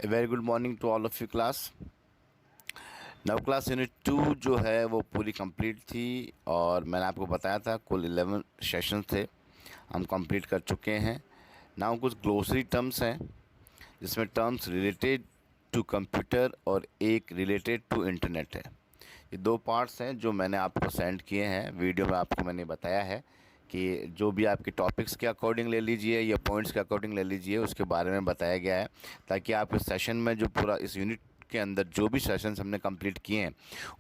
A very good morning to all of you class. Now class unit 2 जो है वो पूरी कंप्लीट थी और मैंने आपको बताया था कुल 11 सेशन थे, हम कंप्लीट कर चुके हैं। नाउ कुछ ग्लोसरी टर्म्स हैं जिसमें टर्म्स रिलेटेड टू कंप्यूटर और एक रिलेटेड टू इंटरनेट है। ये दो पार्ट्स हैं जो मैंने आपको सेंड किए हैं। वीडियो में आपको मैंने बताया है कि जो भी आपके टॉपिक्स के अकॉर्डिंग ले लीजिए या पॉइंट्स के अकॉर्डिंग ले लीजिए, उसके बारे में बताया गया है ताकि आपके सेशन में जो पूरा इस यूनिट के अंदर जो भी सेशंस हमने कंप्लीट किए हैं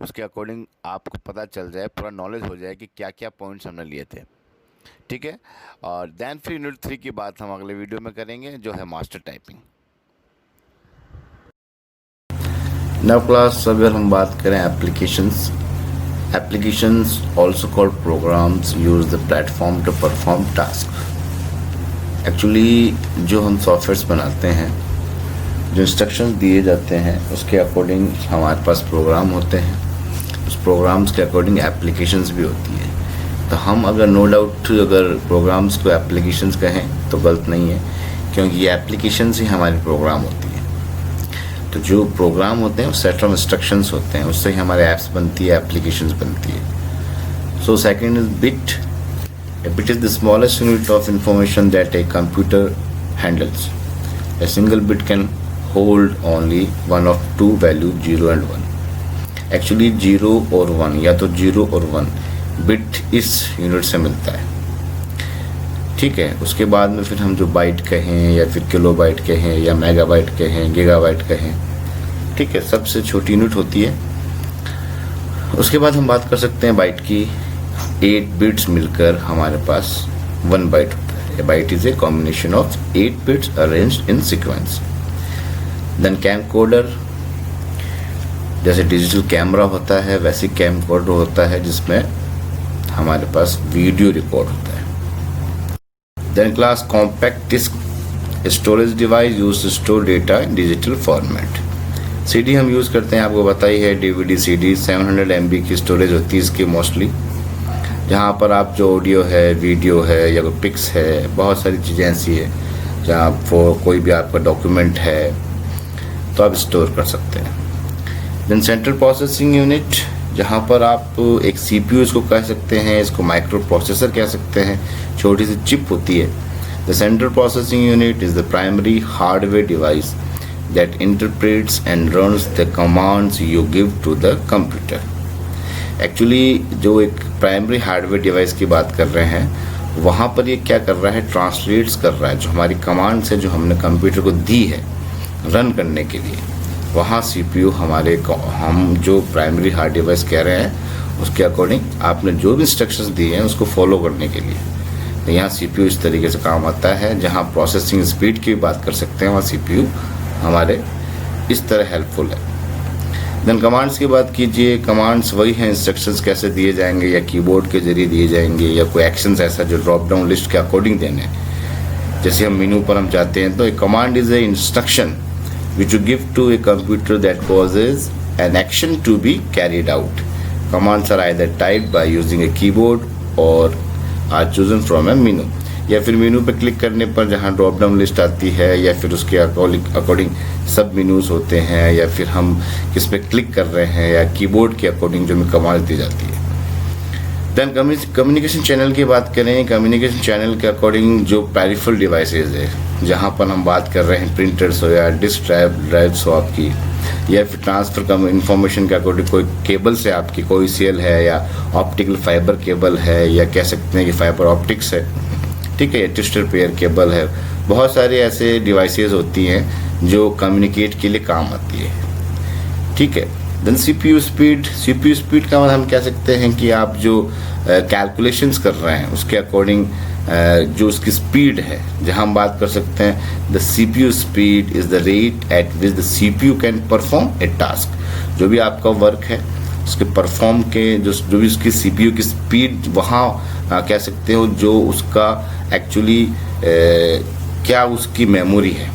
उसके अकॉर्डिंग आपको पता चल जाए, पूरा नॉलेज हो जाए कि क्या क्या पॉइंट्स हमने लिए थे। ठीक है, और देन फिर यूनिट 3 की बात हम अगले वीडियो में करेंगे जो है मास्टर टाइपिंग। नव क्लास अगर हम बात करें applications also called programs use the platform to perform tasks। Actually जो हम सॉफ्टवेयर्स बनाते हैं, जो इंस्ट्रक्शंस दिए जाते हैं उसके अकॉर्डिंग हमारे पास प्रोग्राम होते हैं, उस प्रोग्राम्स के अकॉर्डिंग एप्लीकेशंस भी होती है। तो हम अगर नो डाउट अगर प्रोग्राम्स को एप्लीकेशंस कहें तो गलत नहीं है, क्योंकि ये एप्लीकेशंस ही हमारी प्रोग्राम होती है। तो जो प्रोग्राम होते हैं वो सेट ऑफ इंस्ट्रक्शंस होते हैं, उससे ही हमारे ऐप्स बनती है, एप्लीकेशंस बनती है। So second is bit. A bit is the smallest unit of information that a computer handles. A single bit can hold only one of two values, 0 and 1. Actually 0 और 1 या तो 0 और 1 बिट इस unit से मिलता है। ठीक है, उसके बाद में फिर हम जो बाइट कहें या फिर किलो बाइट कहें या मेगाबाइट कहें, गीगाबाइट कहें, ठीक है, सबसे छोटी यूनिट होती है। उसके बाद हम बात कर सकते हैं बाइट की। 8 बिट्स मिलकर हमारे पास 1 बाइट होता है। A byte is a combination of 8 bits arranged in sequence. Then camcorder, जैसे डिजिटल कैमरा होता है वैसे कैमकोडर होता है जिसमें हमारे पास वीडियो रिकॉर्ड होता है। Then class compact disc, storage device use to store data in digital format. CD हम यूज़ करते हैं, आपको बताई है, डीवीडी सीडी 700 MB की स्टोरेज होती है इसकी मोस्टली, जहाँ पर आप जो ऑडियो है, वीडियो है या कोई पिक्स है, बहुत सारी चीज़ें ऐसी है जहाँ कोई भी आपका डॉक्यूमेंट है तो आप स्टोर कर सकते हैं। देन सेंट्रल प्रोसेसिंग यूनिट, जहाँ पर आप एक CPU इसको कह सकते हैं, इसको माइक्रो प्रोसेसर कह सकते हैं, छोटी सी चिप होती है। The central processing unit is the primary hardware device that interprets and runs the commands you give to the computer। Actually जो एक प्राइमरी हार्डवेयर डिवाइस की बात कर रहे हैं वहाँ पर ये क्या कर रहा है, ट्रांसलेट्स कर रहा है जो हमारी कमांड्स है जो हमने कंप्यूटर को दी है रन करने के लिए। वहाँ CPU हम जो प्राइमरी हार्ड डिवाइस कह रहे हैं उसके अकॉर्डिंग आपने जो भी इंस्ट्रक्शंस दिए हैं उसको फॉलो करने के लिए, तो यहाँ CPU इस तरीके से काम आता है। जहाँ प्रोसेसिंग स्पीड की बात कर सकते हैं वहाँ CPU हमारे इस तरह हेल्पफुल है। देन कमांड्स की बात कीजिए, कमांड्स वही हैं, इंस्ट्रक्शंस कैसे दिए जाएंगे, या कीबोर्ड के जरिए दिए जाएंगे या कोई एक्शंस ऐसा जो ड्रॉप डाउन लिस्ट के अकॉर्डिंग देने। जैसे हम मेनू पर हम जाते हैं तो a command is an instruction which you give to a computer that causes an action to be carried out. Commands are either typed by using a keyboard और are chosen from a menu, या फिर मेनू पर click करने पर जहाँ drop down list आती है या फिर उसके अकॉर्डिंग सब मेनूज होते हैं, या फिर हम किस पे क्लिक कर रहे हैं या कीबोर्ड के अकॉर्डिंग जो हमें कमांड दी जाती है। देन कम्युनिकेशन चैनल की बात करें, कम्युनिकेशन चैनल के अकॉर्डिंग जो पेरिफेरल डिवाइसेज है, जहाँ पर हम बात कर रहे हैं प्रिंटर्स हो या डिस्क ड्राइव्स हो आपकी, या फिर ट्रांसफ़र इंफॉर्मेशन के अकॉर्डिंग कोई केबल से आपकी कोई CL है या ऑप्टिकल फाइबर केबल है या कह सकते हैं कि फाइबर ऑप्टिक्स है, ठीक है, या ट्विस्टर पेयर केबल है। बहुत सारे ऐसे डिवाइसेस होती हैं जो कम्युनिकेट के लिए काम आती है। ठीक है, देन CPU स्पीड का मतलब हम कह सकते हैं कि आप जो कैलकुलेशंस कर रहे हैं उसके अकॉर्डिंग जो उसकी स्पीड है, जहां हम बात कर सकते हैं the CPU speed is the rate at which the CPU can perform a task. जो भी आपका वर्क है उसके परफॉर्म के जो भी उसकी CPU की स्पीड, वहाँ कह सकते हो जो उसका एक्चुअली क्या उसकी मेमोरी है,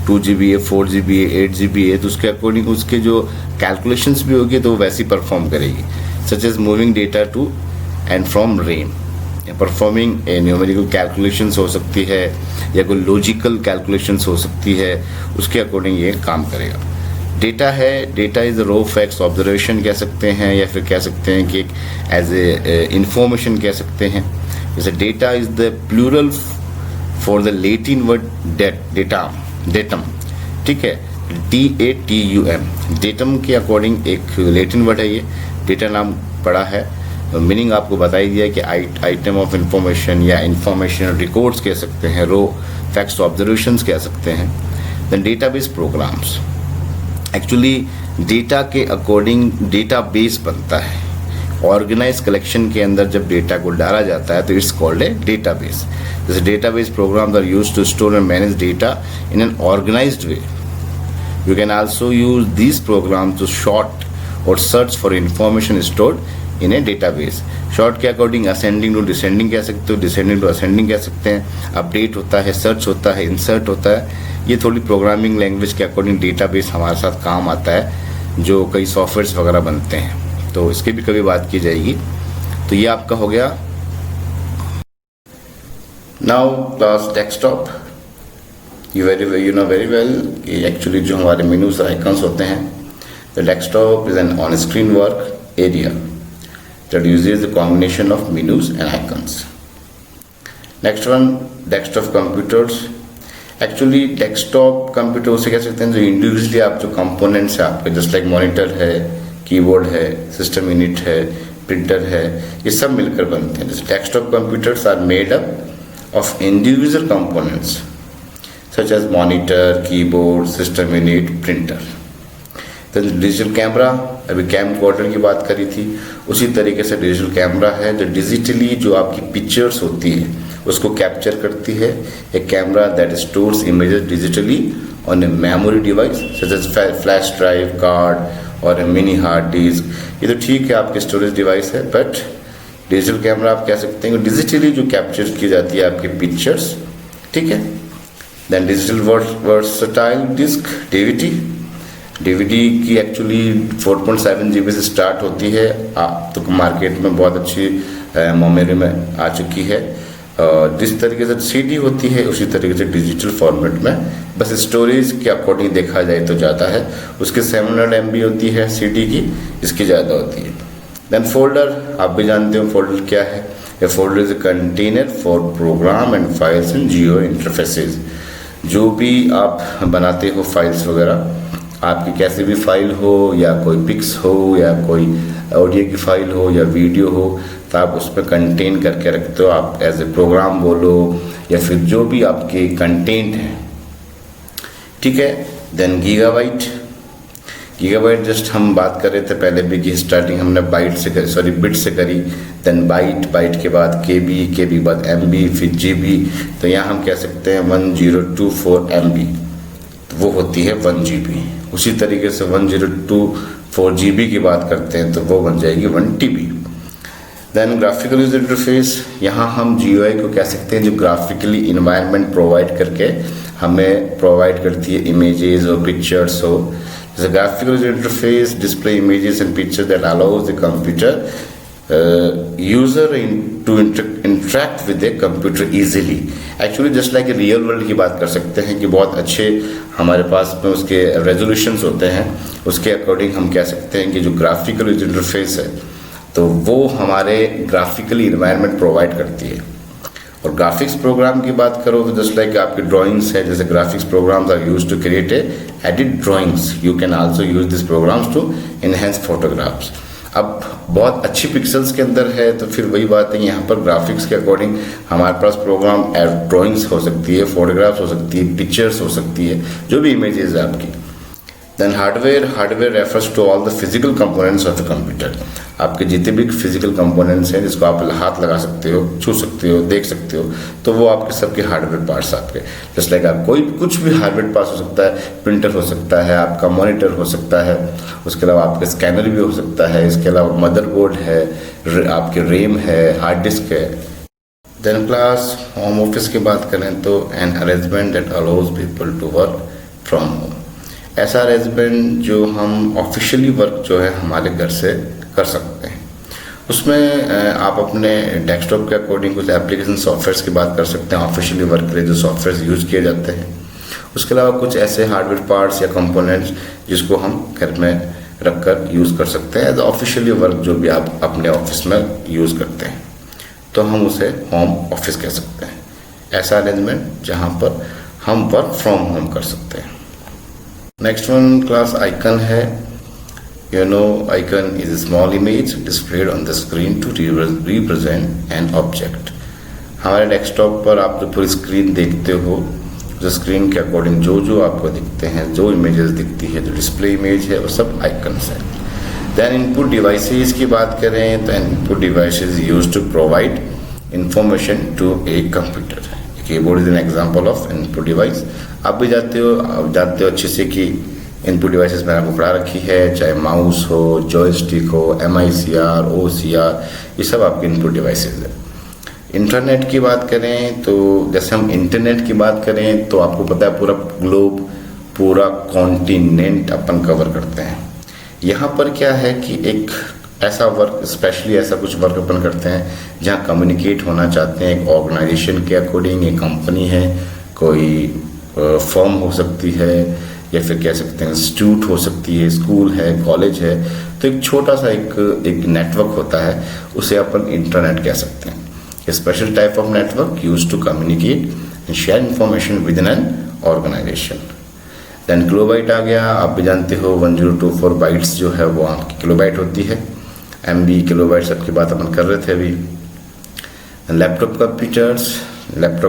2 GB है, 4 GB है, 8 GB है, तो उसके अकॉर्डिंग उसके जो कैलकुलेशंस भी होगी तो वो वैसी परफॉर्म करेगी। Such as moving data to and from performing a numerical calculations हो सकती है या कोई लॉजिकल कैलकुलेशंस हो सकती है, उसके अकॉर्डिंग ये काम करेगा। डेटा है, data is raw facts observation कह सकते हैं, या फिर कह सकते हैं कि एक एज ए इंफॉर्मेशन कह सकते हैं। जैसे data is the plural for the Latin word datum, ठीक है, DATUM, डेटम के अकॉर्डिंग एक लैटिन वर्ड है ये, डेटा नाम पड़ा है, मीनिंग आपको बताई दिया कि आइटम ऑफ इंफॉर्मेशन या इंफॉर्मेशन रिकॉर्ड्स कह सकते हैं, रो फैक्ट्स ऑब्जर्वेशंस कह सकते हैं। Then database programs, actually data के अकॉर्डिंग डेटाबेस बनता है। ऑर्गेनाइज कलेक्शन के अंदर जब डेटा को डाला जाता है तो इट्स कॉल्ड ए डेटाबेस। जैसे database programs are used to store and manage data in an organised way. You can also use these programs to sort or search for information stored in a database. Sort के according ascending to descending कह सकते हो, descending to ascending कह सकते हैं, update होता है, search होता है, इंसर्ट होता है। ये थोड़ी प्रोग्रामिंग लैंग्वेज के अकॉर्डिंग डेटाबेस हमारे साथ काम आता है, जो कई सॉफ्टवेयर्स वगैरह बनते हैं, तो इसकी भी कभी बात की जाएगी। तो ये आपका हो गया। Now class desktop, you know very well कि एक्चुअली जो हमारे मेनूज आइकन्स होते हैं, the desktop is an on screen work area that uses the combination of menus and icons. Next one, desktop computers. Actually desktop computer उसे कह सकते हैं जो इंडिविजुअली आप जो कंपोनेंट्स है आपके, जस्ट लाइक मॉनिटर है, कीबोर्ड है, सिस्टम यूनिट है, प्रिंटर है, ये सब मिलकर बनते हैं। जैसे desktop computers are made up of individual components such as monitor, keyboard, system unit, printer. तो डिजिटल कैमरा, अभी कैम क्वार्टर की बात करी थी, उसी तरीके से डिजिटल कैमरा है जो डिजिटली जो आपकी पिक्चर्स होती है उसको कैप्चर करती है। एक camera that stores images digitally on a memory device such as flash drive, card और ए मिनी हार्ड डिस्क। ये तो ठीक है आपके स्टोरेज डिवाइस है, बट डिजिटल कैमरा आप कह सकते हैं डिजिटली जो कैप्चर की जाती है आपकी पिक्चर्स, ठीक है। Then digital versatile disc, DVD की एक्चुअली 4.7 GB से स्टार्ट होती है, आप तो मार्केट में बहुत अच्छी मेमोरी में आ चुकी है। जिस तरीके से CD होती है उसी तरीके से डिजिटल फॉर्मेट में, बस स्टोरेज के अकॉर्डिंग देखा जाए तो ज़्यादा है, उसके 700 MB होती है CD की, इसकी ज़्यादा होती है। देन फोल्डर, आप भी जानते हो फोल्डर क्या है। A folder is a container for program and files and geo interfaces. जो भी आप बनाते हो फाइल्स वगैरह, आपकी कैसी भी फाइल हो या कोई पिक्स हो या कोई ऑडियो की फाइल हो या वीडियो हो, तो आप उसमें कंटेन करके रखते हो, आप एज ए प्रोग्राम बोलो या फिर जो भी आपके कंटेंट है, ठीक है। देन गीगाबाइट जस्ट हम बात कर रहे थे पहले भी कि स्टार्टिंग हमने बिट से करी, देन बाइट के बाद केबी बाद MB, फिर GB, तो यहाँ हम कह सकते हैं 1024 MB, तो वो होती है 1 GB। उसी तरीके से 1024 GB की बात करते हैं तो वो बन जाएगी 1 TB। Then graphical user interface, यहाँ हम GUI को कह सकते हैं जो ग्राफिकली इन्वायरमेंट प्रोवाइड करके हमें प्रोवाइड करती है, इमेजेस और पिक्चर्स हो। जैसे graphical user interface display images and picture that allows the computer user to interact with a computer easily. Actually just like real world की बात कर सकते हैं कि बहुत अच्छे हमारे पास में उसके रेजोल्यूशंस होते हैं, उसके अकॉर्डिंग हम कह सकते हैं कि जो ग्राफिकल यूजर इंटरफेस है तो वो हमारे ग्राफिकली इन्वायरमेंट प्रोवाइड करती है। और ग्राफिक्स प्रोग्राम की बात करो तो जस्ट लाइक आपके ड्राइंग्स है, जैसे graphics programs are used to create edit drawings, you can also use this programs to enhance photographs. अब बहुत अच्छी पिक्सल्स के अंदर है तो फिर वही बात है, यहाँ पर ग्राफिक्स के अकॉर्डिंग हमारे पास प्रोग्राम ड्राइंग्स हो सकती है, फोटोग्राफ्स हो सकती है, पिक्चर्स हो सकती है, जो भी इमेजेस है आपकी। Then hardware refers to all the physical components of the computer. आपके जितने भी फिजिकल कंपोनेंट्स हैं जिसको आप हाथ लगा सकते हो, छू सकते हो, देख सकते हो, तो वो आपके सबके हार्डवेयर पार्ट्स आपके। जस्ट लाइक आप कुछ भी हार्डवेयर पार्ट्स हो सकता है, प्रिंटर हो सकता है, आपका मॉनिटर हो सकता है, उसके अलावा आपका स्कैनर भी हो सकता है, इसके अलावा मदरबोर्ड है, आपके रैम है, हार्ड डिस्क है। देन क्लास होम ऑफिस की बात करें तो an arrangement that allows people to work from home. ऐसा अरेंजमेंट जो हम ऑफिशियली वर्क जो है हमारे घर से कर सकते हैं, उसमें आप अपने डेस्कटॉप के अकॉर्डिंग कुछ एप्लीकेशन सॉफ्टवेयर्स की बात कर सकते हैं, ऑफिशियली वर्क के लिए जो सॉफ्टवेयर यूज़ किए जाते हैं। उसके अलावा कुछ ऐसे हार्डवेयर पार्ट्स या कंपोनेंट्स जिसको हम घर में रखकर यूज़ कर सकते हैं एज ऑफिशियली वर्क, जो भी आप अपने ऑफिस में यूज़ करते हैं, तो हम उसे होम ऑफिस कह सकते हैं। ऐसा अरेंजमेंट जहाँ पर हम वर्क फ्रॉम होम कर सकते हैं। नेक्स्ट वन क्लास आइकन है। Icon is a small image displayed on the screen to represent an object. हमारे डेस्कटॉप पर आप जो पूरी स्क्रीन देखते हो, जो स्क्रीन के अकॉर्डिंग जो आपको दिखते हैं, जो इमेजेस दिखती है, जो डिस्प्ले इमेज है, वो सब आइकन्स हैं। देन इनपुट डिवाइसेस की बात करें तो input devices used to provide information to a computer. Keyboard is an example of input device. आप भी जानते हो अच्छे से कि इनपुट डिवाइसेस मैंने आपको पढ़ा रखी है, चाहे माउस हो, जॉयस्टिक हो, MICR, OCR, ये सब आपके इनपुट डिवाइसेस है। इंटरनेट की बात करें तो जैसे हम इंटरनेट की बात करें तो आपको पता है पूरा ग्लोब, पूरा कॉन्टिनेंट अपन कवर करते हैं। यहाँ पर क्या है कि एक ऐसा वर्क, स्पेशली ऐसा कुछ वर्क अपन करते हैं जहाँ कम्युनिकेट होना चाहते हैं एक ऑर्गेनाइजेशन के अकॉर्डिंग। एक कंपनी है, कोई फर्म हो सकती है, या फिर कह सकते हैं इंस्टीट्यूट हो सकती है, स्कूल है, कॉलेज है, तो एक छोटा सा एक नेटवर्क होता है, उसे अपन इंटरनेट कह सकते हैं। A special type of network use to communicate and share information within an organisation. Then kilobyte आ गया। आप भी जानते हो 1024 बाइट्स जो है वो आपकी किलोबाइट होती है। MB किलोबाइट सबकी बात अपन कर रहे थे अभी। लैपटॉप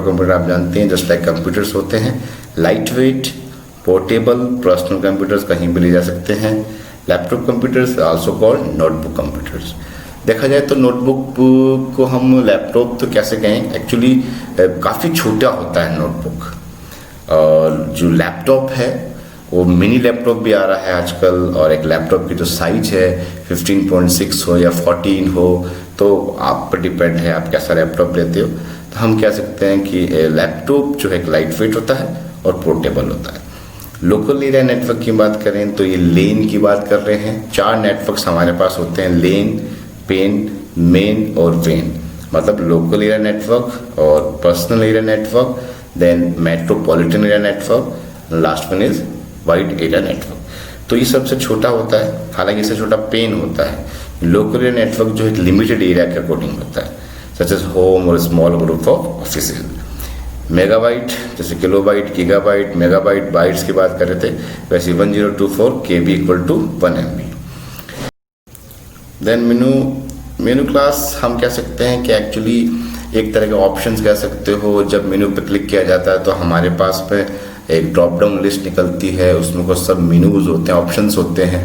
कंप्यूटर आप जानते हैं जस्ट लाइक कंप्यूटर्स होते हैं, light weight, portable, personal computers कहीं भी ले जा सकते हैं। Laptop computers also called notebook computers. देखा जाए तो नोटबुक को हम लैपटॉप तो कैसे कहें, एक्चुअली काफ़ी छोटा होता है नोटबुक। और जो लैपटॉप है वो मिनी लैपटॉप भी आ रहा है आजकल, और एक लैपटॉप की जो साइज है 15.6 हो या 14 हो, तो आप पर डिपेंड है आप कैसा लैपटॉप लेते हो। तो हम कह सकते हैं कि लैपटॉप जो है एक लाइट वेट होता है और पोर्टेबल होता है। लोकल एरिया नेटवर्क की बात करें तो ये लेन की बात कर रहे हैं। 4 नेटवर्क्स हमारे पास होते हैं, लेन, पेन, मेन और वेन। मतलब लोकल एरिया नेटवर्क और personal area network, then metropolitan area network, last one is wide area network. तो ये सबसे छोटा होता है, हालांकि इससे छोटा पेन होता है। लोकल एरिया नेटवर्क जो एक लिमिटेड एरिया के अकॉर्डिंग होता है, सच एज होम और small group of offices. Megabyte जैसे किलोबाइट, गीगाबाइट, मेगाबाइट, बाइट्स की बात कर रहे थे, वैसे 1024 KB equal to 1 MB। Then menu class हम कह सकते हैं कि एक्चुअली एक तरह के ऑप्शंस कह सकते हो। जब मेनू पे क्लिक किया जाता है तो हमारे पास में एक ड्रॉप डाउन लिस्ट निकलती है, उसमें कुछ सब मेनूज होते हैं, ऑप्शंस होते हैं।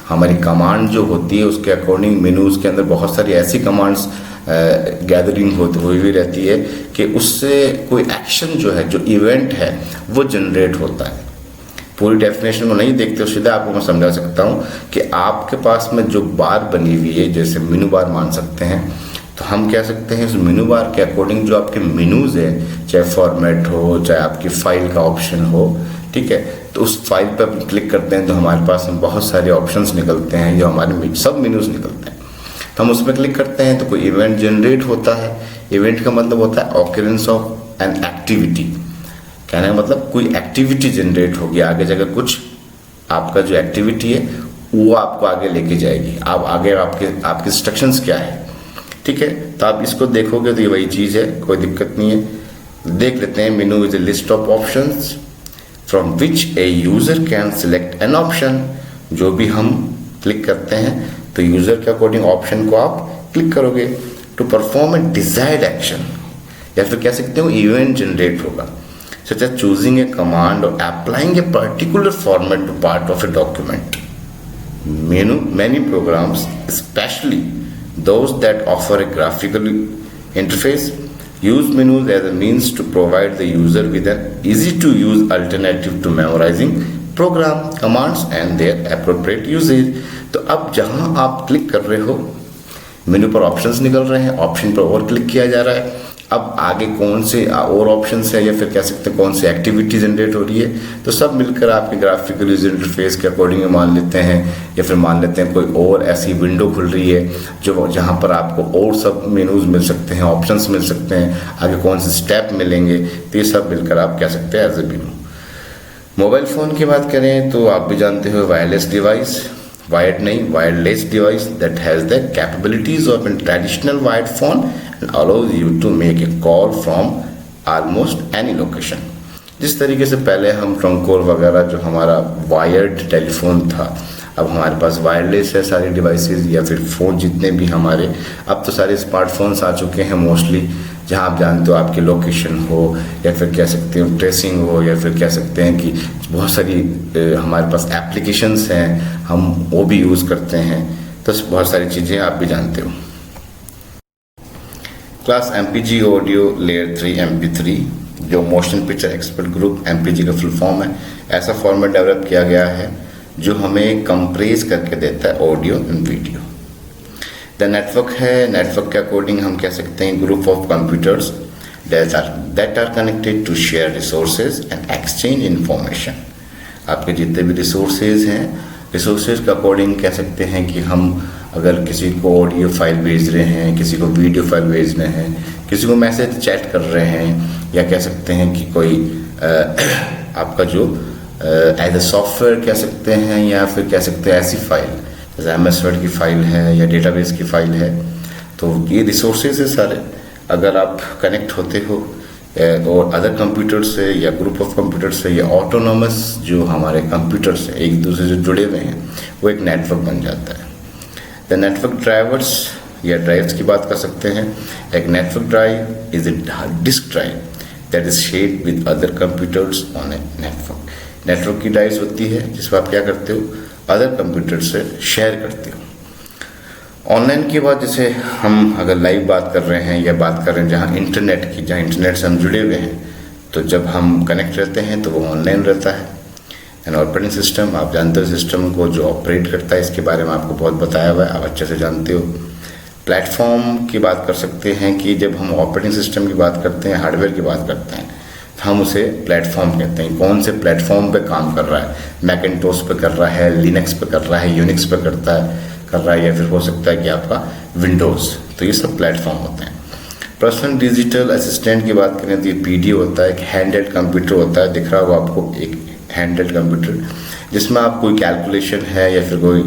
हमारी कमांड जो होती है उसके अकॉर्डिंग मेनूज के अंदर बहुत सारी ऐसी कमांड्स गैदरिंग हुई भी रहती है कि उससे कोई एक्शन जो है, जो इवेंट है, वो जनरेट होता है। पूरी डेफिनेशन को नहीं देखते हो, सीधा आपको मैं समझा सकता हूँ कि आपके पास में जो बार बनी हुई है, जैसे मेनू बार मान सकते हैं, तो हम कह सकते हैं उस मेनू बार के अकॉर्डिंग जो आपके मेनूज है, चाहे फॉर्मेट हो, चाहे आपकी फाइल का ऑप्शन हो, ठीक है, तो उस फाइल पर आप क्लिक करते हैं तो हमारे पास में बहुत सारे ऑप्शंस निकलते हैं, जो हमारे सब मेनूज निकलते हैं। तो हम उसमें क्लिक करते हैं तो कोई इवेंट जनरेट होता है। इवेंट का मतलब होता है ऑकरेंस ऑफ एन एक्टिविटी। कहने का मतलब कोई एक्टिविटी जनरेट होगी, आगे जाकर कुछ आपका जो एक्टिविटी है वो आपको आगे लेके जाएगी। आप आगे आपके इंस्ट्रक्शंस क्या है, ठीक है। तो आप इसको देखोगे तो ये वही चीज़ है, कोई दिक्कत नहीं है। देख लेते हैं। मेनू is a list of options from which a user can select an option. जो भी हम क्लिक करते हैं तो यूजर के अकॉर्डिंग ऑप्शन को आप क्लिक करोगे to perform a desired action, या फिर कह सकते हो इवेंट जनरेट होगा, such as choosing a command और applying a particular format to part of a document. Many programs, especially those that offer a graphical interface, use menus as a means to provide the user with an easy-to-use alternative to memorizing program commands and their appropriate usage. तो अब जहां आप click कर रहे हो, मेनू पर options निकल रहे हैं, ऑप्शन पर और क्लिक किया जा रहा है, अब आगे कौन से और ऑप्शंस है या फिर कह सकते हैं कौन सी एक्टिविटी जनरेट हो रही है, तो सब मिलकर आपके ग्राफिकल यूजर इंटरफेस के अकॉर्डिंग मान लेते हैं, या फिर मान लेते हैं कोई और ऐसी विंडो खुल रही है जो जहाँ पर आपको और सब मेनूज मिल सकते हैं, ऑप्शंस मिल सकते हैं, आगे कौन से स्टेप मिलेंगे, तो ये सब मिलकर आप कह सकते हैं as a menu. Mobile phone की बात करें तो आप भी जानते हो वायरलेस डिवाइस, वायर्ड नहीं wireless device that has the capabilities of an traditional wired phone and allows you to make a call from almost any location. जिस तरीके से पहले हम ट्रंक कॉल वगैरह जो हमारा वायर्ड टेलीफोन था, अब हमारे पास वायरलेस है सारी डिवाइसेस या फिर फ़ोन जितने भी हमारे, अब तो सारे स्मार्टफोन्स आ चुके हैं मोस्टली, जहाँ आप जानते हो आपकी लोकेशन हो या फिर कह सकते हो ट्रेसिंग हो या फिर कह सकते हैं कि बहुत सारी हमारे पास एप्लीकेशंस हैं, हम वो भी यूज़ करते हैं, तो बहुत सारी चीज़ें आप भी जानते हो। Class MPG audio layer 3 MP3 जो motion picture expert group MPG का फुल फॉर्म है, ऐसा फॉर्मेट डेवलप किया गया है जो हमें कंप्रेस करके देता है audio and video. The network है, नेटवर्क के अकॉर्डिंग हम कह सकते हैं group of computers that are connected to share resources and exchange information. आपके जितने भी रिसोर्सेज हैं, रिसोर्सेज के अकॉर्डिंग कह सकते हैं कि हम अगर किसी को ऑडियो फाइल भेज रहे हैं, किसी को वीडियो फाइल भेज रहे हैं, किसी को मैसेज चैट कर रहे हैं, या कह सकते हैं कि कोई आपका जो एज ए सॉफ्टवेयर कह सकते हैं, या फिर कह सकते हैं ऐसी फाइल जैसे MS वर्ड की फाइल है या डेटाबेस की फाइल है, तो ये रिसोर्सेज है सारे। अगर आप कनेक्ट होते हो और अदर कंप्यूटर से या ग्रुप ऑफ कंप्यूटर से या ऑटोनोमस जो हमारे कंप्यूटर से एक दूसरे से जुड़े हुए हैं, वो एक नेटवर्क बन जाता है। द नेटवर्क ड्राइवर्स या ड्राइव्स की बात कर सकते हैं। एक network drive is a disk drive that is shared with other computers on a network. Network की ड्राइव्स होती है जिसमें आप क्या करते हो, अदर कंप्यूटर से शेयर करते हो। ऑनलाइन की बात, जैसे हम अगर लाइव बात कर रहे हैं या बात कर रहे हैं जहाँ इंटरनेट की, जहाँ इंटरनेट से हम जुड़े हुए हैं, तो जब हम कनेक्ट रहते हैं तो वो ऑनलाइन रहता है। एंड ऑपरेटिंग सिस्टम, आप जानते हो सिस्टम को जो ऑपरेट करता है, इसके बारे में आपको बहुत बताया हुआ है, आप अच्छे से जानते हो। प्लेटफॉर्म की बात कर सकते हैं कि जब हम ऑपरेटिंग सिस्टम की बात करते हैं, हार्डवेयर की बात करते हैं, हम उसे प्लेटफॉर्म कहते हैं। कौन से प्लेटफॉर्म पे काम कर रहा है, मैकिन्टोश पे कर रहा है, लिनक्स पे कर रहा है, यूनिक्स पे कर रहा है, या फिर हो सकता है कि आपका विंडोज़, तो ये सब प्लेटफॉर्म होते हैं। पर्सनल डिजिटल असिस्टेंट की बात करें तो ये PDA होता है, एक हैंडहेल्ड कंप्यूटर होता है, दिख रहा होगा आपको एक हैंडहेल्ड कंप्यूटर, जिसमें आप कोई कैलकुलेशन है या फिर कोई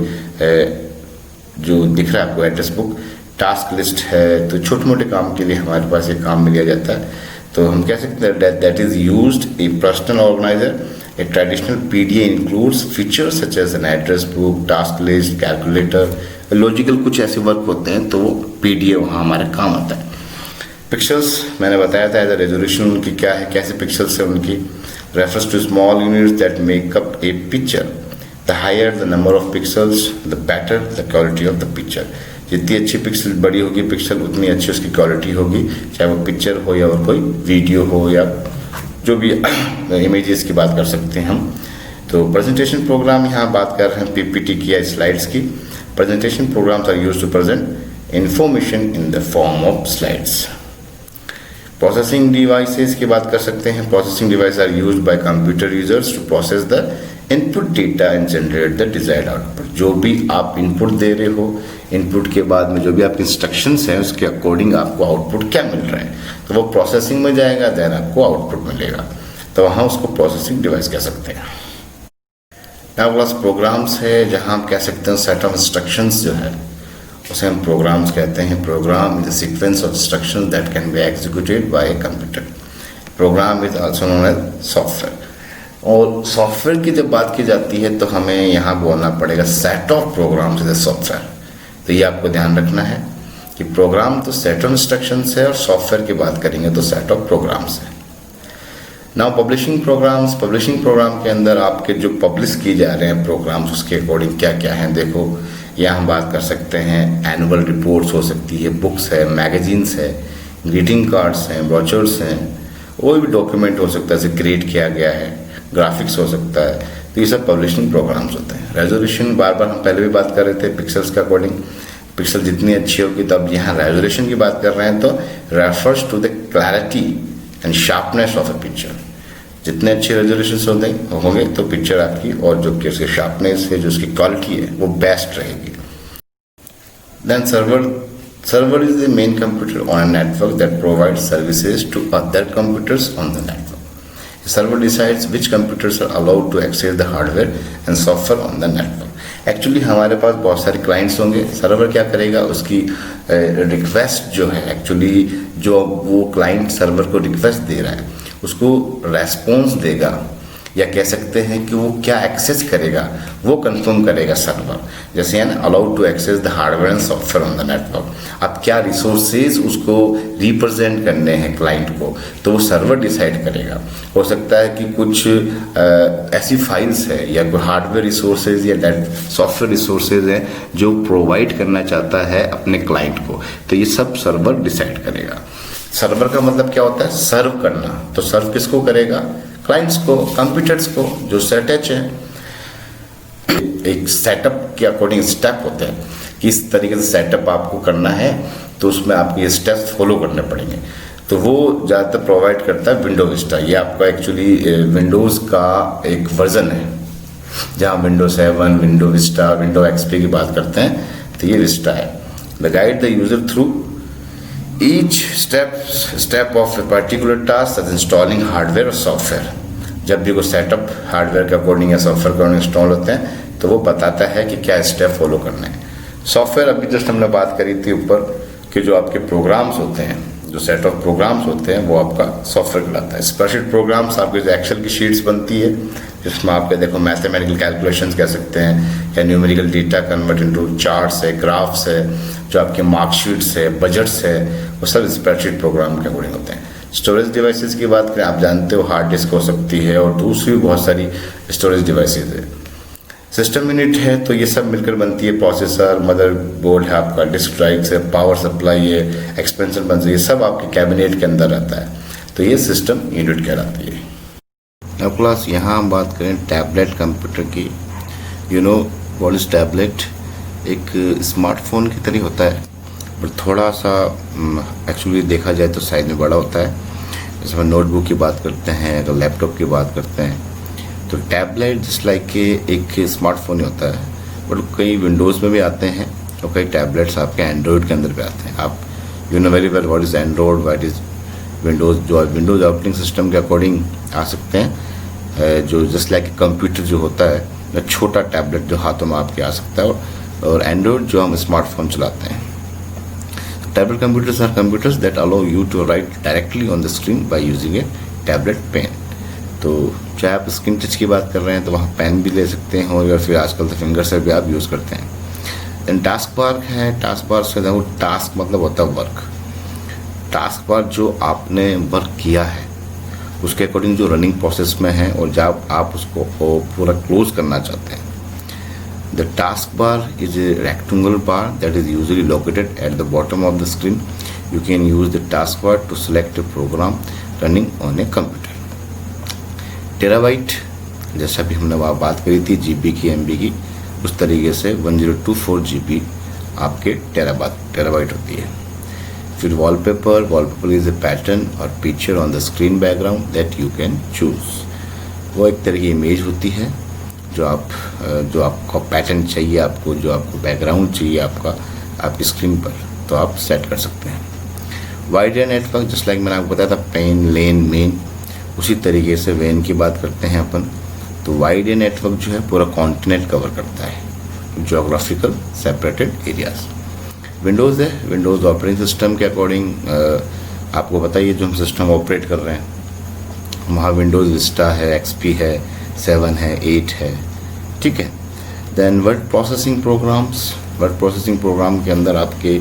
जो दिख रहा है आपको एड्रेस बुक, टास्क लिस्ट है, तो छोटे मोटे काम के लिए हमारे पास ये काम मिल जाता है। तो हम कह सकते हैं that is used a personal organiser. A traditional PDA includes features such as an address book, task list, calculator, logical कुछ ऐसे वर्क होते हैं, तो PDA वहाँ हमारे काम आता है। पिक्सल्स मैंने बताया था, एज ए रेजोल्यूशन उनकी क्या है, कैसे पिक्सल्स है उनकी, refers to small units that make up a picture. The higher the number of pixels the better the quality of the picture. जितनी अच्छी पिक्सल बड़ी होगी पिक्सल, उतनी अच्छी उसकी क्वालिटी होगी, चाहे वो पिक्चर हो या और कोई वीडियो हो या जो भी इमेजेस की बात कर सकते हैं हम। तो प्रेजेंटेशन प्रोग्राम यहाँ बात कर रहे हैं PPT की या स्लाइड्स की। Presentation programs are used to present information in the form of slides. Processing devices की बात कर सकते हैं। Processing device are used by computer users to process the input data and generate the desired output. जो भी आप input दे रहे हो, इनपुट के बाद में जो भी आपके इंस्ट्रक्शंस हैं उसके अकॉर्डिंग आपको आउटपुट क्या मिल रहा है, तो वो प्रोसेसिंग में जाएगा, देन आपको आउटपुट मिलेगा, तो वहाँ उसको प्रोसेसिंग डिवाइस कह सकते हैं। नाउ क्लास प्रोग्राम्स है, जहाँ हम कह सकते हैं सेट ऑफ इंस्ट्रक्शंस जो है उसे हम प्रोग्राम्स कहते हैं। Program is a sequence of instructions that can be executed by a computer. Program is also known as software. और सॉफ्टवेयर की जब बात की जाती है तो हमें यहाँ बोलना पड़ेगा set of programs is a software. तो ये आपको ध्यान रखना है कि प्रोग्राम तो सेट ऑफ इंस्ट्रक्शंस है और सॉफ्टवेयर की बात करेंगे तो सेट ऑफ प्रोग्राम्स है। Now publishing programs. Publishing program के अंदर आपके जो पब्लिश किए जा रहे हैं प्रोग्राम्स, उसके अकॉर्डिंग क्या क्या हैं, देखो यहाँ हम बात कर सकते हैं एनुअल रिपोर्ट्स हो सकती है, बुक्स है, मैगजीन्स है, ग्रीटिंग कार्ड्स हैं, ब्रोचर्स हैं, कोई भी डॉक्यूमेंट हो सकता है जैसे क्रिएट किया गया है, ग्राफिक्स हो सकता है, तो ये सब पब्लिशिंग प्रोग्राम्स होते हैं। रेजोल्यूशन बार बार हम पहले भी बात कर रहे थे पिक्सल्स के अकॉर्डिंग, पिक्सल जितनी अच्छी होगी, तो अब यहाँ रेजोल्यूशन की बात कर रहे हैं तो refers to the clarity and sharpness of a picture. जितने अच्छे रेजोल्यूशन होंगे तो पिक्चर आपकी और जो कि उसकी शार्पनेस है, जो उसकी क्वालिटी है, वो बेस्ट रहेगी। Then server is the main computer on a network that provides services to other computers on the network. Server decides which computers are allowed to access the hardware and software on the network. Actually हमारे पास बहुत सारे clients होंगे, server क्या करेगा, उसकी request जो है, एक्चुअली जो वो क्लाइंट सर्वर को रिक्वेस्ट दे रहा है उसको रेस्पॉन्स देगा, या कह सकते हैं कि वो क्या एक्सेस करेगा वो कंफर्म करेगा सर्वर। जैसे है ना, allowed to access the hardware and software on the network. अब क्या रिसोर्सेज उसको रिप्रेजेंट करने हैं क्लाइंट को, तो वो सर्वर डिसाइड करेगा। हो सकता है कि कुछ ऐसी फाइल्स है या कोई हार्डवेयर रिसोर्सेज या सॉफ्टवेयर रिसोर्सेज हैं जो प्रोवाइड करना चाहता है अपने क्लाइंट को, तो ये सब सर्वर डिसाइड करेगा। सर्वर का मतलब क्या होता है, सर्व करना। तो सर्व किसको करेगा, क्लाइंट्स को, कंप्यूटर्स को जो सेटअप है। एक सेटअप के अकॉर्डिंग स्टेप होते हैं, किस तरीके से सेटअप आपको करना है, तो उसमें आपको ये स्टेप्स फॉलो करने पड़ेंगे। तो वो ज़्यादातर प्रोवाइड करता है विंडो विस्टा। ये आपका एक्चुअली विंडोज़ का एक वर्जन है, जहाँ window 7, window Vista, window XP की बात करते हैं, तो ये विस्टा है। The guide the user through each step of a particular task as installing hardware or software। जब भी कोई सेटअप हार्डवेयर के अकॉर्डिंग या सॉफ्टवेयर के अकॉर्डिंग इंस्टॉल होते हैं तो वो बताता है कि क्या स्टेप फॉलो करना है। सॉफ्टवेयर अभी जस्ट हमने बात करी थी ऊपर कि जो आपके प्रोग्राम्स होते हैं, जो सेट ऑफ प्रोग्राम्स होते हैं, वो आपका सॉफ्टवेयर कहलाता है। स्प्रेडशीट प्रोग्राम्स आपके जो एक्सेल की शीट्स बनती है, जिसमें आपके देखो मैथमेटिकल कैलकुलेशंस कह सकते हैं, या numerical data convert into charts है, ग्राफ्स है, जो आपके मार्कशीट्स है, बजट्स है, वो सब स्प्रेडशीट प्रोग्राम के अकॉर्डिंग होते हैं। स्टोरेज डिवाइसेस की बात करें, आप जानते हो हार्ड डिस्क हो सकती है और दूसरी बहुत सारी स्टोरेज डिवाइसेस है। सिस्टम यूनिट है तो ये सब मिलकर बनती है, प्रोसेसर, मदरबोर्ड है आपका, डिस्क ड्राइव है, पावर सप्लाई है, एक्सपेंशन बन है, ये सब आपके कैबिनेट के अंदर रहता है, तो ये सिस्टम यूनिट कहलाती है। अब क्लास यहाँ हम बात करें टैबलेट कंप्यूटर की। You know what is tablet? एक स्मार्टफोन की तरह होता है, पर थोड़ा सा एक्चुअली देखा जाए तो साइज में बड़ा होता है। जैसे हम नोटबुक की बात करते हैं, अगर लैपटॉप की बात करते हैं, तो टैबलेट जस्ट लाइक एक स्मार्टफोन ही होता है, बट कई विंडोज़ में भी आते हैं और कई टैबलेट्स आपके एंड्रॉयड के अंदर भी आते हैं। आप you know very well what is Android, what is Windows, जो विंडोज़ ऑपरेटिंग सिस्टम के अकॉर्डिंग आ सकते हैं, जो जस्ट लाइक कंप्यूटर जो होता है, छोटा टैबलेट जो हाथों में आपके आ सकता है, और एंड्रॉयड जो हम स्मार्टफोन चलाते हैं। Tablet computers are computers that allow you to write directly on the screen by using a tablet pen. तो चाहे आप स्क्रीन टच की बात कर रहे हैं तो वहाँ पेन भी ले सकते हैं, और फिर आजकल तो फिंगर से भी आप यूज़ करते हैं। देन टास्क बार है, टास्क बार से टास्क मतलब होता है वर्क। टास्क बार जो आपने वर्क किया है उसके अकॉर्डिंग जो रनिंग प्रोसेस में है, और जब आप उसको पूरा क्लोज करना चाहते हैं। The task bar is a rectangular bar that is usually located at the bottom of the screen. You can use the task bar to select a program running on a computer. Terabyte, जैसा भी हमने वहाँ बात करी थी GB की, MB की, उस तरीके से 1024 जीबी आपके टेराबाइट होती है। फिर वॉलपेपर इज ए पैटर्न और picture on the screen background that you can choose. वो एक तरह की इमेज होती है जो आपको पैटर्न चाहिए, आपको जो आपको बैकग्राउंड चाहिए आपकी स्क्रीन पर, तो आप सेट कर सकते हैं। Wide area network, just like मैंने आपको बताया था पेन, लेन, मेन, उसी तरीके से वेन की बात करते हैं अपन। तो वाइड एरिया नेटवर्क जो है पूरा कॉन्टिनेंट कवर करता है, ज्योग्राफिकल सेपरेटेड एरियाज। विंडोज़ है, विंडोज़ ऑपरेटिंग सिस्टम के अकॉर्डिंग आपको बताइए जो हम सिस्टम ऑपरेट कर रहे हैं, वहाँ विंडोज़ विस्टा है, एक्सपी है, 7 है, 8 है, ठीक है। देन वर्ड प्रोसेसिंग प्रोग्राम के अंदर आपके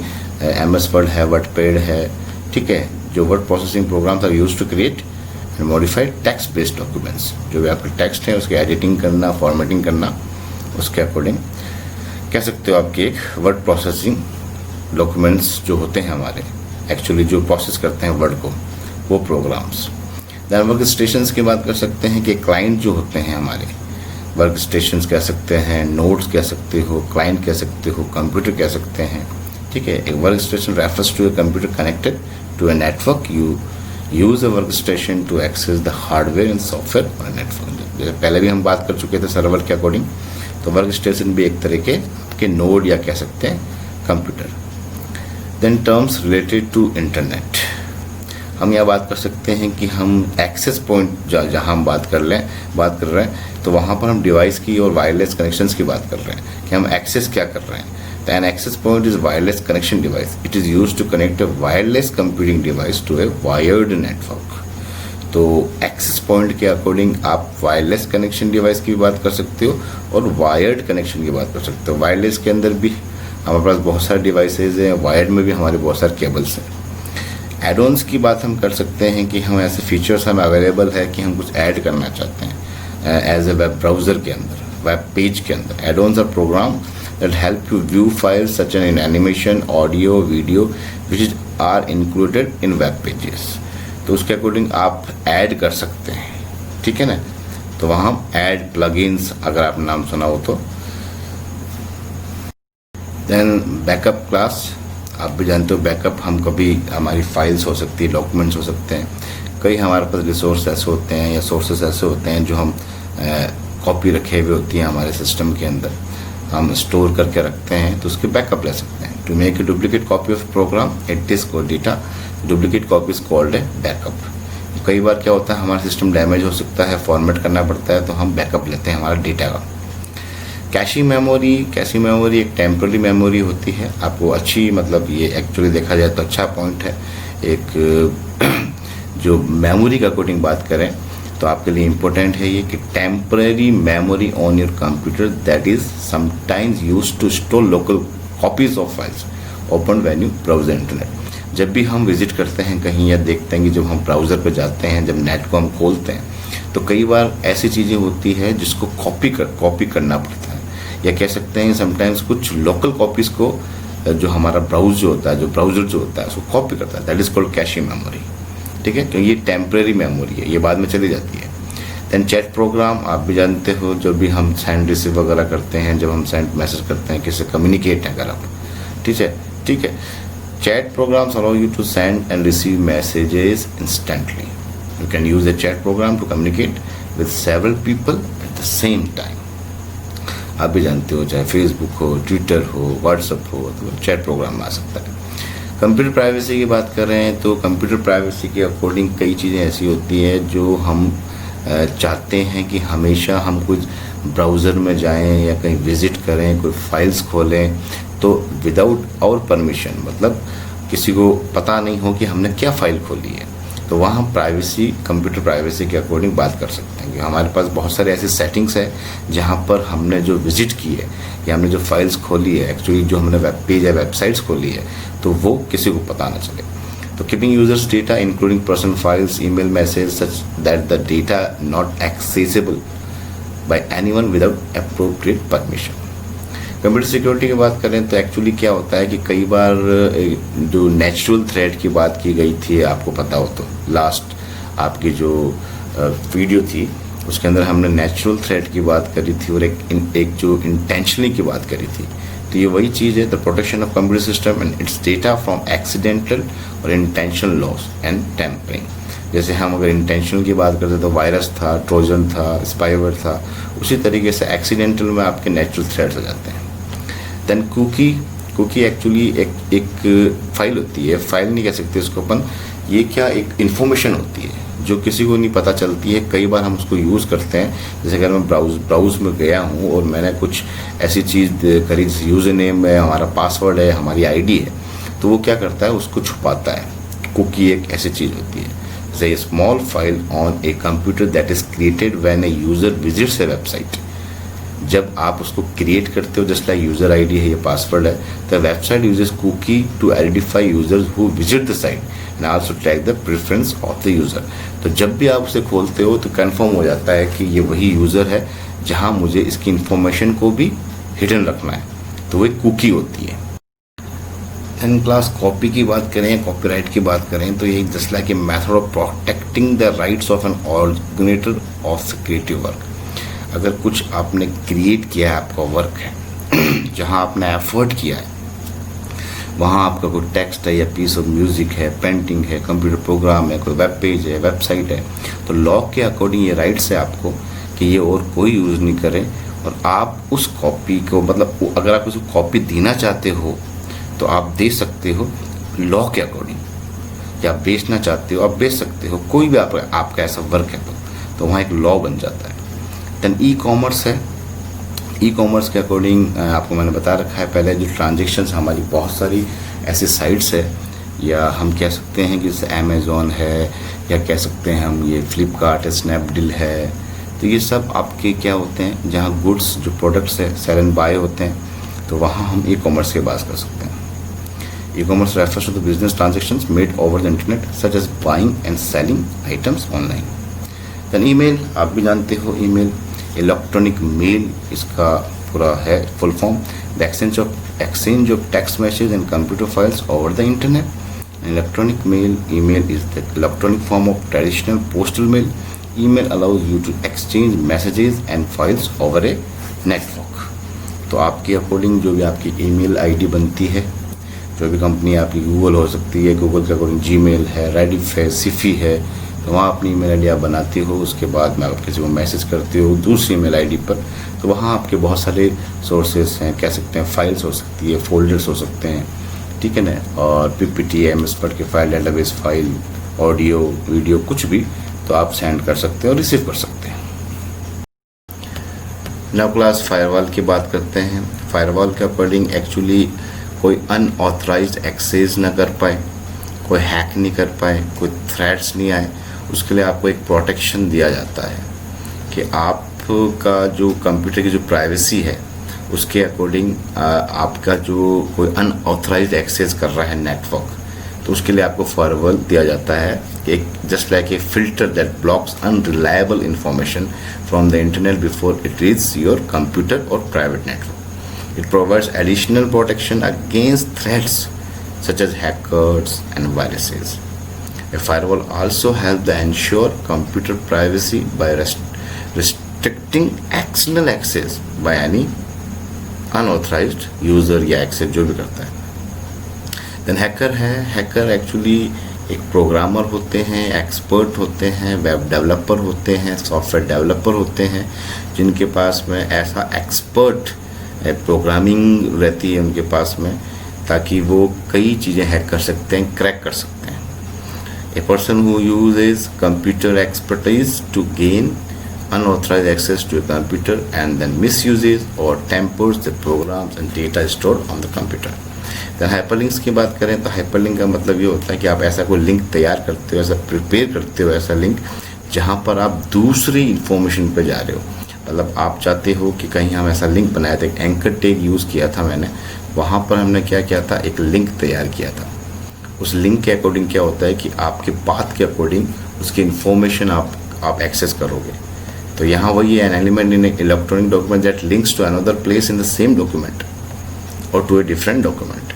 MS वर्ड है, वर्डपैड है, ठीक है। जो word processing programs are use to create and modified text based documents. जो भी आपके टेक्स्ट हैं उसकी एडिटिंग करना, फॉर्मेटिंग करना, उसके अकॉर्डिंग कह सकते हो आपकी एक वर्ड प्रोसेसिंग डॉक्यूमेंट्स जो होते हैं हमारे, एक्चुअली जो प्रोसेस करते हैं वर्ड को, वो प्रोग्राम्स। देन वर्क स्टेशंस की बात कर सकते हैं कि क्लाइंट जो होते हैं हमारे, वर्क स्टेशंस कह सकते हैं, नोड्स कह सकते हो, क्लाइंट कह सकते हो, कंप्यूटर कह सकते हैं, ठीक है। एक work station refers to a computer connected to a network, you use a workstation to access the hardware and software on a network. जैसे पहले भी हम बात कर चुके थे सर्वर के अकॉर्डिंग, तो वर्कस्टेशन भी एक तरह के आपके नोड या कह सकते हैं computer. Then terms related to internet, हम यह बात कर सकते हैं कि हम एक्सेस पॉइंट जहाँ हम बात कर रहे हैं तो वहाँ पर हम डिवाइस की और वायरलेस कनेक्शंस की बात कर रहे हैं कि हम एक्सेस क्या कर रहे हैं. तो an access point is wireless connection device. It is used to connect a wireless computing device to a wired network. तो एक्सेस पॉइंट के अकॉर्डिंग आप वायरलेस कनेक्शन डिवाइस की भी बात कर सकते हो और वायर्ड कनेक्शन की बात कर सकते हो. वायरलेस के अंदर भी हमारे पास बहुत सारे डिवाइसेज हैं, वायर्ड में भी हमारे बहुत सारे केबल्स हैं. एड-ऑन्स की बात हम कर सकते हैं कि हम ऐसे फीचर्स हमें अवेलेबल है कि हम कुछ ऐड करना चाहते हैं एज ए वेब ब्राउज़र के अंदर, वेब पेज के अंदर. Add ons are program that help you view files such an animation, audio, video which are included in web pages. तो उसके अकॉर्डिंग आप ऐड कर सकते हैं, ठीक है ना. तो वहाँ हम ऐड प्लगइन्स, अगर आप नाम सुना हो तो. देन बैकअप क्लास, आप भी जानते हो बैकअप हम कभी हमारी फाइल्स हो सकती है, डॉक्यूमेंट्स हो सकते हैं, कई हमारे पास रिसोर्स ऐसे होते हैं या सोर्सेस ऐसे होते हैं जो हम कॉपी रखे हुए होती हैं हमारे सिस्टम के अंदर, हम स्टोर करके रखते हैं, तो उसके बैकअप ले सकते हैं. To make a duplicate copy of program, it disk और data, duplicate copy is called a backup. कई बार क्या होता है हमारा सिस्टम डैमेज हो सकता है, फॉर्मेट करना पड़ता है, तो हम बैकअप लेते हैं हमारा डेटा का. कैशी मेमोरी एक टेम्पररी मेमोरी होती है. आपको अच्छी, मतलब ये एक्चुअली देखा जाए तो अच्छा पॉइंट है. एक जो मेमोरी का अकॉर्डिंग बात करें तो आपके लिए इम्पोर्टेंट है ये कि temporary memory on your computer that is sometimes used to store local copies of files open when you browse the internet. जब भी हम विजिट करते हैं कहीं या देखते हैं कि जब हम ब्राउज़र पर जाते हैं, जब नेट को हम खोलते हैं, तो कई बार ऐसी चीज़ें होती है जिसको कॉपी करना पड़ता है, या कह सकते हैं समटाइम्स कुछ लोकल कॉपीज़ को जो हमारा ब्राउज़र जो होता है उसको कॉपी करता है. That is called Keshi memory, ठीक है, क्योंकि ये टेम्परेरी मेमोरी है, ये बाद में चली जाती है. देन चैट प्रोग्राम, आप भी जानते हो जब भी हम सेंड रिसीव वगैरह करते हैं, जब हम सेंड मैसेज करते हैं, किसी से कम्युनिकेट अगर आप, ठीक है. Chat programs allow you to send and receive messages instantly. You can use a chat program to communicate with several people at the same time. आप भी जानते हो चाहे फेसबुक हो, ट्विटर हो, व्हाट्सएप हो, तो चैट प्रोग्राम आ सकता है. कंप्यूटर प्राइवेसी की बात कर रहे हैं तो कंप्यूटर प्राइवेसी के अकॉर्डिंग कई चीज़ें ऐसी होती हैं जो हम चाहते हैं कि हमेशा हम कुछ ब्राउज़र में जाएं या कहीं विज़िट करें, कोई फाइल्स खोलें, तो विदाउट आवर परमिशन, मतलब किसी को पता नहीं हो कि हमने क्या फ़ाइल खोली है, तो वहाँ हम प्राइवेसी, कंप्यूटर प्राइवेसी के अकॉर्डिंग बात कर सकते हैं कि हमारे पास बहुत सारे ऐसे सेटिंग्स हैं जहाँ पर हमने जो विजिट की है या हमने जो फाइल्स खोली है, एक्चुअली जो हमने वेब पेज या वेबसाइट्स खोली है, तो वो किसी को पता ना चले. तो keeping users data including personal files, email message such that the data not accessible bye anyone without appropriate permission. Computer security की बात करें तो एक्चुअली क्या होता है कि कई बार जो नेचुरल थ्रेट की बात की गई थी, आपको पता हो तो लास्ट आपकी जो वीडियो थी उसके अंदर हमने नेचुरल थ्रेट की बात करी थी और एक जो इंटेंशनली की बात करी थी. तो ये वही चीज़ है, the protection of computer system and it's data from accidental और इंटेंशनल लॉस एंड टेम्परिंग. जैसे हम अगर इंटेंशनल की बात करते तो वायरस था, ट्रोजन था, स्पाईवेयर था, उसी तरीके से एक्सीडेंटल में आपके नेचुरल थ्रेट्स हो जाते हैं. देन कुकी एक्चुअली एक फाइल होती है, फाइल नहीं कह सकते उसको अपन, ये क्या एक इन्फॉर्मेशन होती है जो किसी को नहीं पता चलती है. कई बार हम उसको यूज़ करते हैं, जैसे अगर मैं ब्राउज़ में गया हूँ और मैंने कुछ ऐसी चीज़ करी, जैसे यूज़र नेम है, हमारा पासवर्ड है, हमारी आईडी है, तो वो क्या करता है, उसको छुपाता है. कुकी एक ऐसी चीज़ होती है, जैसे a small file on a computer that is created when a user visits a website. जब आप उसको क्रिएट करते हो, जस्ट लाइक यूज़र आईडी है, ये पासवर्ड है, तो website uses cookie to identify users who visit the site and also track the preference of the user. तो जब भी आप उसे खोलते हो तो कंफर्म हो जाता है कि ये वही यूज़र है जहां मुझे इसकी इंफॉर्मेशन को भी हिडन रखना है, तो वो एक कुकी होती है. एंड क्लास कॉपी की बात करें, कॉपीराइट की बात करें, तो ये just like a method of protecting the rights of an originator of creative work. अगर कुछ आपने क्रिएट किया है, आपका वर्क है जहां आपने एफर्ट किया है, वहाँ आपका कोई टेक्स्ट है या पीस ऑफ म्यूज़िक है, पेंटिंग है, कंप्यूटर प्रोग्राम है, कोई वेब पेज है, वेबसाइट है, तो लॉ के अकॉर्डिंग ये राइट्स है आपको कि ये और कोई यूज़ नहीं करे। और आप उस कॉपी को मतलब अगर आप उसको कॉपी देना चाहते हो तो आप दे सकते हो लॉ के अकॉर्डिंग, या बेचना चाहते हो आप बेच सकते हो, कोई भी आपका ऐसा वर्क है तो वहाँ एक लॉ बन जाता है। देन ई कॉमर्स है। ई कॉमर्स के अकॉर्डिंग आपको मैंने बता रखा है पहले, जो ट्रांजेक्शन्स हमारी बहुत सारी ऐसी साइट्स है, या हम कह सकते हैं कि जैसे अमेज़ॉन है, या कह सकते हैं हम ये फ्लिपकार्ट है, स्नैपडील है, तो ये सब आपके क्या होते हैं जहाँ गुड्स जो प्रोडक्ट्स है सेल एंड बाय होते हैं, तो वहाँ हम ई कॉमर्स की बात कर सकते हैं। E-commerce refers to the business transactions made over the internet, such as buying and selling items online. Then email, आप भी जानते हो email, इलेक्ट्रॉनिक मेल इसका पूरा है full form, the exchange of text messages and computer files over the internet. Electronic mail, email is the electronic form of traditional postal mail. Email allows you to exchange messages and files over a network. तो आपके according जो भी आपकी email ID बनती है, जो भी company आपकी गूगल हो सकती है, गूगल के अकॉर्डिंग जीमेल है, रेडिफ है, सिफी है, तो वहाँ अपनी ईमेल आईडी आप बनाती हो। उसके बाद में आप किसी को मैसेज करते हो दूसरी ईमेल आईडी पर, तो वहाँ आपके बहुत सारे सोर्सेस हैं, कह सकते हैं फाइल्स हो सकती है, फोल्डर्स हो सकते हैं, ठीक है ना, और पीपीटी, एमएस वर्ड के file, database file, audio, video, कुछ भी तो आप सेंड कर सकते हैं और रिसीव कर सकते हैं। नाउ क्लास फायरवॉल की बात करते हैं। फायरवॉल के अकॉर्डिंग एक्चुअली कोई अनऑथराइज्ड एक्सेस ना कर पाए, कोई हैक नहीं कर पाए, कोई थ्रेट्स नहीं आए, उसके लिए आपको एक प्रोटेक्शन दिया जाता है कि आपका जो कंप्यूटर की जो प्राइवेसी है उसके अकॉर्डिंग आपका जो कोई अनऑथराइज्ड एक्सेस कर रहा है नेटवर्क, तो उसके लिए आपको फायरवॉल दिया जाता है, एक just like a filter that blocks unreliable information from the internet before it reach your computer और private network. It provides additional protection against threats such as hackers and viruses. A firewall also helps to ensure computer privacy by restricting external access by any unauthorized user या access जो भी करता है. Then hacker है. Hacker actually एक programmer होते हैं, expert होते हैं, वेब डेवलपर होते हैं, सॉफ्टवेयर डेवलपर होते हैं, जिनके पास में ऐसा एक्सपर्ट प्रोग्रामिंग रहती है उनके पास में, ताकि वो कई चीज़ें हैक कर सकते हैं, क्रैक कर सकते हैं. A person who uses computer expertise to gain unauthorized access to a computer and then misuses or tampers the programs and data stored on the computer. then hyperlinks की बात करें तो hyperlink का मतलब ये होता है कि आप ऐसा कोई लिंक तैयार करते हो, ऐसा प्रिपेयर करते हो, ऐसा लिंक जहाँ पर आप दूसरी इंफॉर्मेशन पे जा रहे हो. मतलब आप चाहते हो कि कहीं हम ऐसा लिंक बनाया था, एक एंकर टैग यूज़ किया था मैंने, वहाँ पर हमने क्या किया था, एक लिंक तैयार किया था. उस लिंक के अकॉर्डिंग क्या होता है कि आपके पाथ के अकॉर्डिंग उसकी इन्फॉर्मेशन आप एक्सेस करोगे. तो यहाँ वही an element in electronic document that links to another place in the same document और to a different document.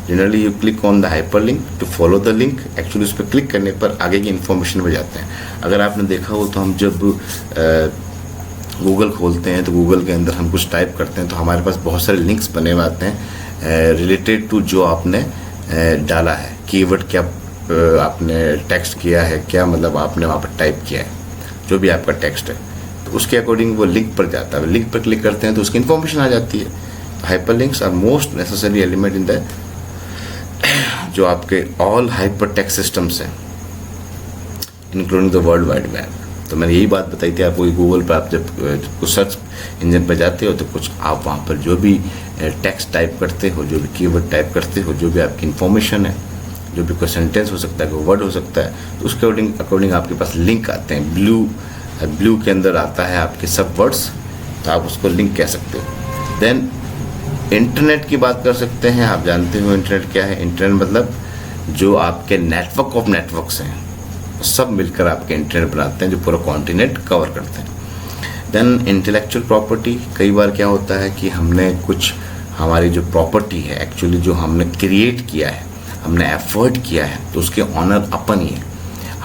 Generally you click on the hyper link to follow the link. Actually उस पर click करने पर आगे की information पे जाते हैं. अगर आपने देखा हो तो हम जब गूगल खोलते हैं तो गूगल के अंदर हम कुछ टाइप करते हैं तो हमारे पास बहुत सारे लिंक्स बने हुए आते हैं रिलेटेड टू जो आपने डाला है, कीवर्ड क्या आपने टेक्स्ट किया है, क्या मतलब आपने वहाँ पर टाइप किया है, जो भी आपका टेक्स्ट है, तो उसके अकॉर्डिंग वो लिंक पर जाता है. लिंक पर क्लिक करते हैं तो उसकी इन्फॉर्मेशन आ जाती है. Hyper links are most necessary element in the जो आपके ऑल हाइपर टेक्स्ट सिस्टम्स हैं including the world wide web. तो मैंने यही बात बताई थी आपको, गूगल पर आप जब कुछ सर्च इंजन पर जाते हो तो कुछ आप वहाँ पर जो भी टेक्स्ट टाइप करते हो, जो भी कीवर्ड टाइप करते हो, जो भी आपकी इन्फॉर्मेशन है, जो भी कोई सेंटेंस हो सकता है, कोई वर्ड हो सकता है, तो उसके अकॉर्डिंग आपके पास लिंक आते हैं. ब्लू के अंदर आता है आपके सब वर्ड्स, तो आप उसको लिंक कह सकते हो. देन इंटरनेट की बात कर सकते हैं. आप जानते हो इंटरनेट क्या है. इंटरनेट मतलब जो आपके नेटवर्क ऑफ नेटवर्क्स हैं सब मिलकर आपके इंटरनेट बनाते हैं जो पूरा कॉन्टिनेंट कवर करते हैं. Then intellectual property. कई बार क्या होता है कि हमने कुछ हमारी जो प्रॉपर्टी है एक्चुअली जो हमने क्रिएट किया है, हमने एफर्ट किया है, तो उसके ऑनर अपन ही है,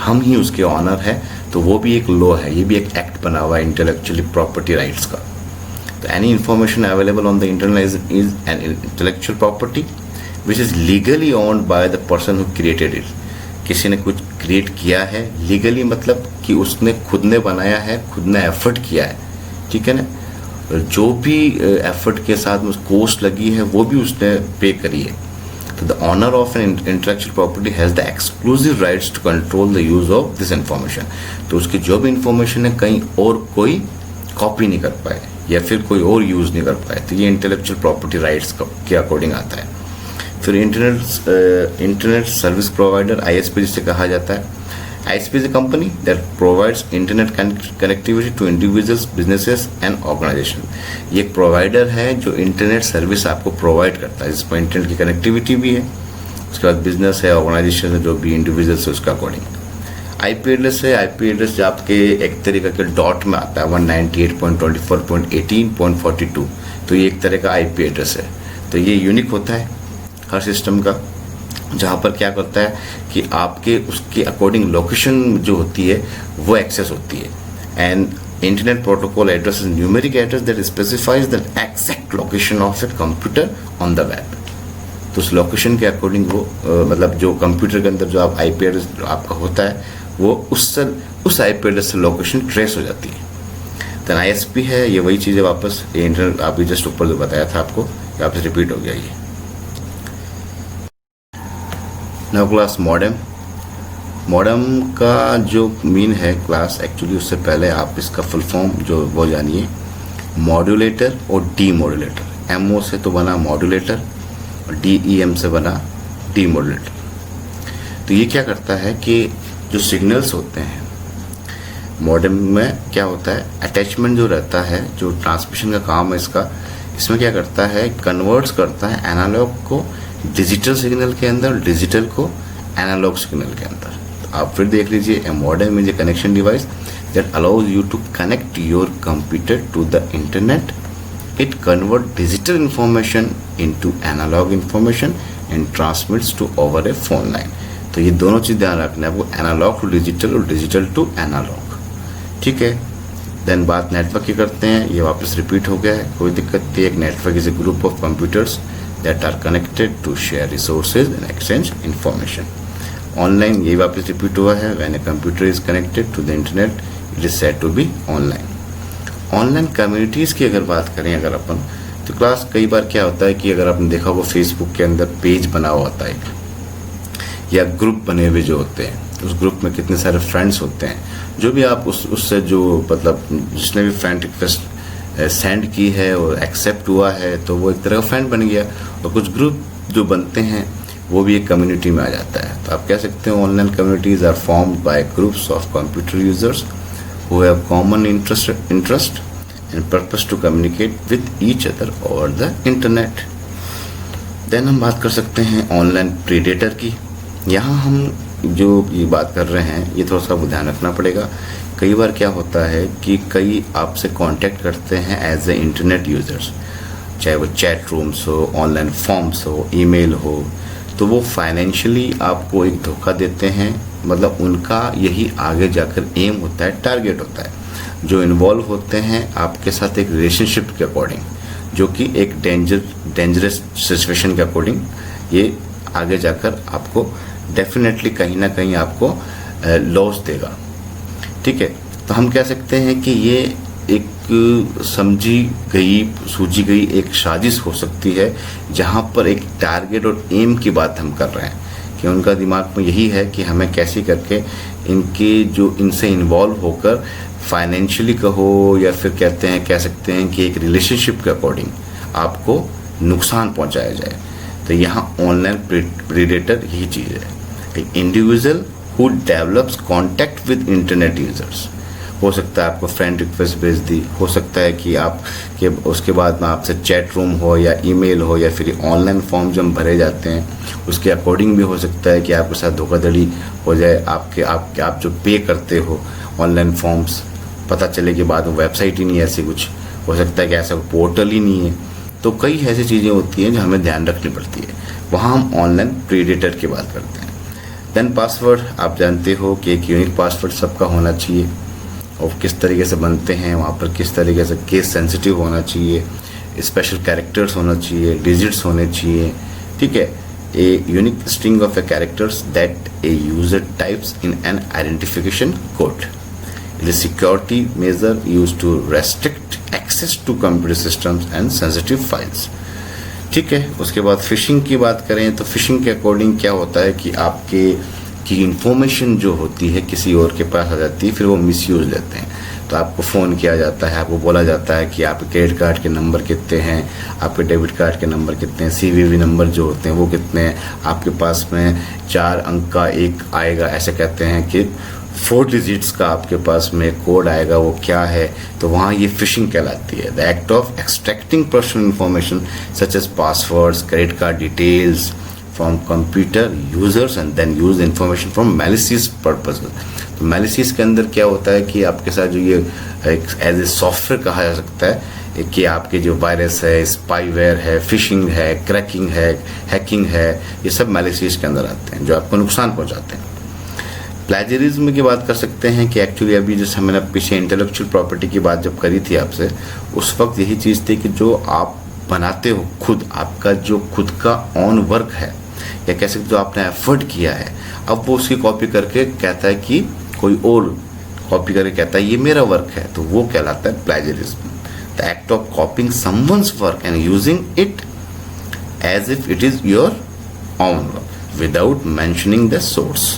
हम ही उसके ऑनर है. तो वो भी एक लॉ है, ये भी एक एक्ट बना हुआ है इंटेलेक्चुअली प्रॉपर्टी राइट्स का. तो any information available on the internet is an intellectual property. Which is legally owned by the person who created it. किसी ने कुछ क्रिएट किया है लीगली, मतलब कि उसने खुद ने बनाया है, खुद ने एफर्ट किया है, ठीक है ना। जो भी एफर्ट के साथ में कॉस्ट लगी है वो भी उसने पे करी है। तो the owner of an intellectual property has the exclusive rights to control the use of this information. तो उसकी जो भी इंफॉर्मेशन है कहीं और कोई कॉपी नहीं कर पाए या फिर कोई और यूज़ नहीं कर पाए, तो ये इंटेलेक्चुअल प्रॉपर्टी राइट्स के अकॉर्डिंग आता है। फिर इंटरनेट सर्विस प्रोवाइडर, ISP जिसे कहा जाता है। ISP is a company that provides internet connectivity to individuals, businesses and organization। ये एक प्रोवाइडर है जो इंटरनेट सर्विस आपको प्रोवाइड करता है, जिसमें इंटरनेट की कनेक्टिविटी भी है, उसके बाद बिजनेस है, ऑर्गेनाइजेशन है, जो भी इंडिविजुअल्स है उसका अकॉर्डिंग। IP एड्रेस है, IP एड्रेस जो आपके एक तरीके के डॉट में आता है 198.24.18.42, तो ये एक तरह का IP एड्रेस है। तो ये यूनिक होता है हर सिस्टम का, जहाँ पर क्या करता है कि आपके उसके अकॉर्डिंग लोकेशन जो होती है वो एक्सेस होती है। And internet protocol address is numeric address that specifies the exact location of a computer on the web. तो उस लोकेशन के अकॉर्डिंग वो मतलब जो कंप्यूटर के अंदर जो आप IP एड्रेस आपका होता है वो उस IP एड्रेस से लोकेशन ट्रेस हो जाती है। देन ISP है, ये वही चीज़ है वापस, ये इंटरनेट आप जस्ट ऊपर जो बताया था आपको वापस रिपीट हो गया ये। Now class modem. मॉडेम का जो मीन है क्लास, एक्चुअली उससे पहले आप इसका फुल फॉर्म जो वो जानिए। मॉड्यूलेटर और डीमॉड्यूलेटर, MO से तो बना मॉड्यूलेटर और DEM से बना डीमॉड्यूलेटर। तो ये क्या करता है कि जो सिग्नल्स होते हैं मॉडेम में क्या होता है, अटैचमेंट जो रहता है, जो ट्रांसमिशन का काम है इसका, इसमें क्या करता है, कन्वर्ट्स करता है एनालॉग को डिजिटल सिग्नल के अंदर, डिजिटल को एनालॉग सिग्नल के अंदर। तो आप फिर देख लीजिए, a modem is a connection device that allows you to connect your computer to the internet. It convert digital information into analog information and transmits to over a phone line. तो ये दोनों चीज़ ध्यान रखना है आपको, एनालॉग टू डिजिटल और digital to analog, ठीक है। देन बात नेटवर्क की करते हैं, ये वापस रिपीट हो गया है, कोई दिक्कत नहीं। एक network is a group of computers that are connected to share resources and exchange information। Online ये वापस रिपीट हुआ है, when a computer is connected to the internet it is said to be online। Online communities की अगर बात करें अगर अपन, तो क्लास कई बार क्या होता है कि अगर आपने देखा होगा फेसबुक के अंदर पेज बना हुआ होता है या ग्रुप बने हुए जो होते हैं, उस ग्रुप में कितने सारे फ्रेंड्स होते हैं, जो भी आप उससे जो मतलब जिसने भी फ्रेंड रिक्वेस्ट सेंड की है और एक्सेप्ट हुआ है तो वो एक तरह का फ्रेंड बन गया। और कुछ ग्रुप जो बनते हैं वो भी एक कम्युनिटी में आ जाता है। तो आप कह सकते हैं online communities are formed by groups of computer users who have common interest and purpose to communicate with each other over the internet. Then हम बात कर सकते हैं ऑनलाइन प्रीडेटर की। यहाँ हम जो ये बात कर रहे हैं ये थोड़ा सा ध्यान रखना पड़ेगा। कई बार क्या होता है कि कई आपसे कांटेक्ट करते हैं एज ए इंटरनेट यूज़र्स, चाहे वो चैट रूम्स हो, ऑनलाइन फॉर्म्स हो, ईमेल हो, तो वो फाइनेंशियली आपको एक धोखा देते हैं। मतलब उनका यही आगे जाकर एम होता है, टारगेट होता है, जो इन्वॉल्व होते हैं आपके साथ एक रिलेशनशिप के अकॉर्डिंग, जो कि एक डेंजरस सिचुएशन के अकॉर्डिंग ये आगे जाकर आपको डेफिनेटली कहीं ना कहीं आपको लॉस देगा, ठीक है। तो हम कह सकते हैं कि ये एक समझी गई सूझी गई एक साजिश हो सकती है, जहाँ पर एक टारगेट और एम की बात हम कर रहे हैं कि उनका दिमाग में यही है कि हमें कैसे करके इनके जो इनसे इन्वॉल्व होकर फाइनेंशियली कहो या फिर कह सकते हैं कि एक रिलेशनशिप के अकॉर्डिंग आपको नुकसान पहुंचाया जाए। तो यहाँ ऑनलाइन प्रीडेटर यही चीज़ है, एक individual who develops contact with internet users. हो सकता है आपको फ्रेंड रिक्वेस्ट भेज दी, हो सकता है कि आप के उसके बाद में आपसे चैट रूम हो या ईमेल हो या फिर ऑनलाइन फॉर्म जो हम भरे जाते हैं उसके अकॉर्डिंग भी हो सकता है कि आपके साथ धोखाधड़ी हो जाए। आप जो पे करते हो ऑनलाइन फॉर्म्स, पता चले कि बाद में वेबसाइट ही नहीं है, ऐसी कुछ हो सकता है कि ऐसा पोर्टल ही नहीं है। तो कई ऐसी चीज़ें होती हैं जो हमें ध्यान रखनी पड़ती है, वहाँ हम ऑनलाइन प्रीडेटर की बात करते हैं। देन पासवर्ड, आप जानते हो कि एक यूनिक पासवर्ड सबका होना चाहिए और किस तरीके से बनते हैं, वहाँ पर किस तरीके से केस सेंसिटिव होना चाहिए, स्पेशल कैरेक्टर्स होना चाहिए, डिजिट्स होने चाहिए, ठीक है। a unique string of characters that a user types in an identification code. It is a security measure used to restrict access to computer systems and sensitive files. ठीक है, उसके बाद फिशिंग की बात करें तो फिशिंग के अकॉर्डिंग क्या होता है कि आपके की इंफॉर्मेशन जो होती है किसी और के पास आ जाती है, फिर वो मिसयूज लेते हैं। तो आपको फ़ोन किया जाता है, आपको बोला जाता है कि आपके क्रेडिट कार्ड के नंबर कितने हैं, आपके डेबिट कार्ड के नंबर कितने हैं, CVV नंबर जो होते हैं वो कितने हैं, आपके पास में 4 अंक का एक आएगा, ऐसे कहते हैं कि 4 डिजिट्स का आपके पास में कोड आएगा, वो क्या है, तो वहाँ ये फिशिंग कहलाती है। The act of extracting personal information such as passwords, credit card details from computer users and then use information from malicious purposes. तो मैलिशियस के अंदर क्या होता है कि आपके साथ जो ये एज ए सॉफ्टवेयर कहा जा सकता है कि आपके जो वायरस है, स्पाईवेयर है, फिशिंग है, क्रैकिंग है, हैकिंग है, ये सब मैलिशियस के अंदर आते हैं जो आपको नुकसान पहुंचाते हैं। प्लेजरिज्म की बात कर सकते हैं कि एक्चुअली अभी जैसे मैंने पीछे इंटेलेक्चुअल प्रॉपर्टी की बात जब करी थी आपसे, उस वक्त यही चीज़ थी कि जो आप बनाते हो खुद, आपका जो खुद का ऑन वर्क है या कह सकते जो आपने एफर्ट किया है, अब वो उसकी कॉपी करके कहता है कि कोई और कॉपी करके कहता है ये मेरा वर्क है, तो वो कहलाता है plagiarism. The act of copying someone's work and using it as if it is your own work without mentioning the source,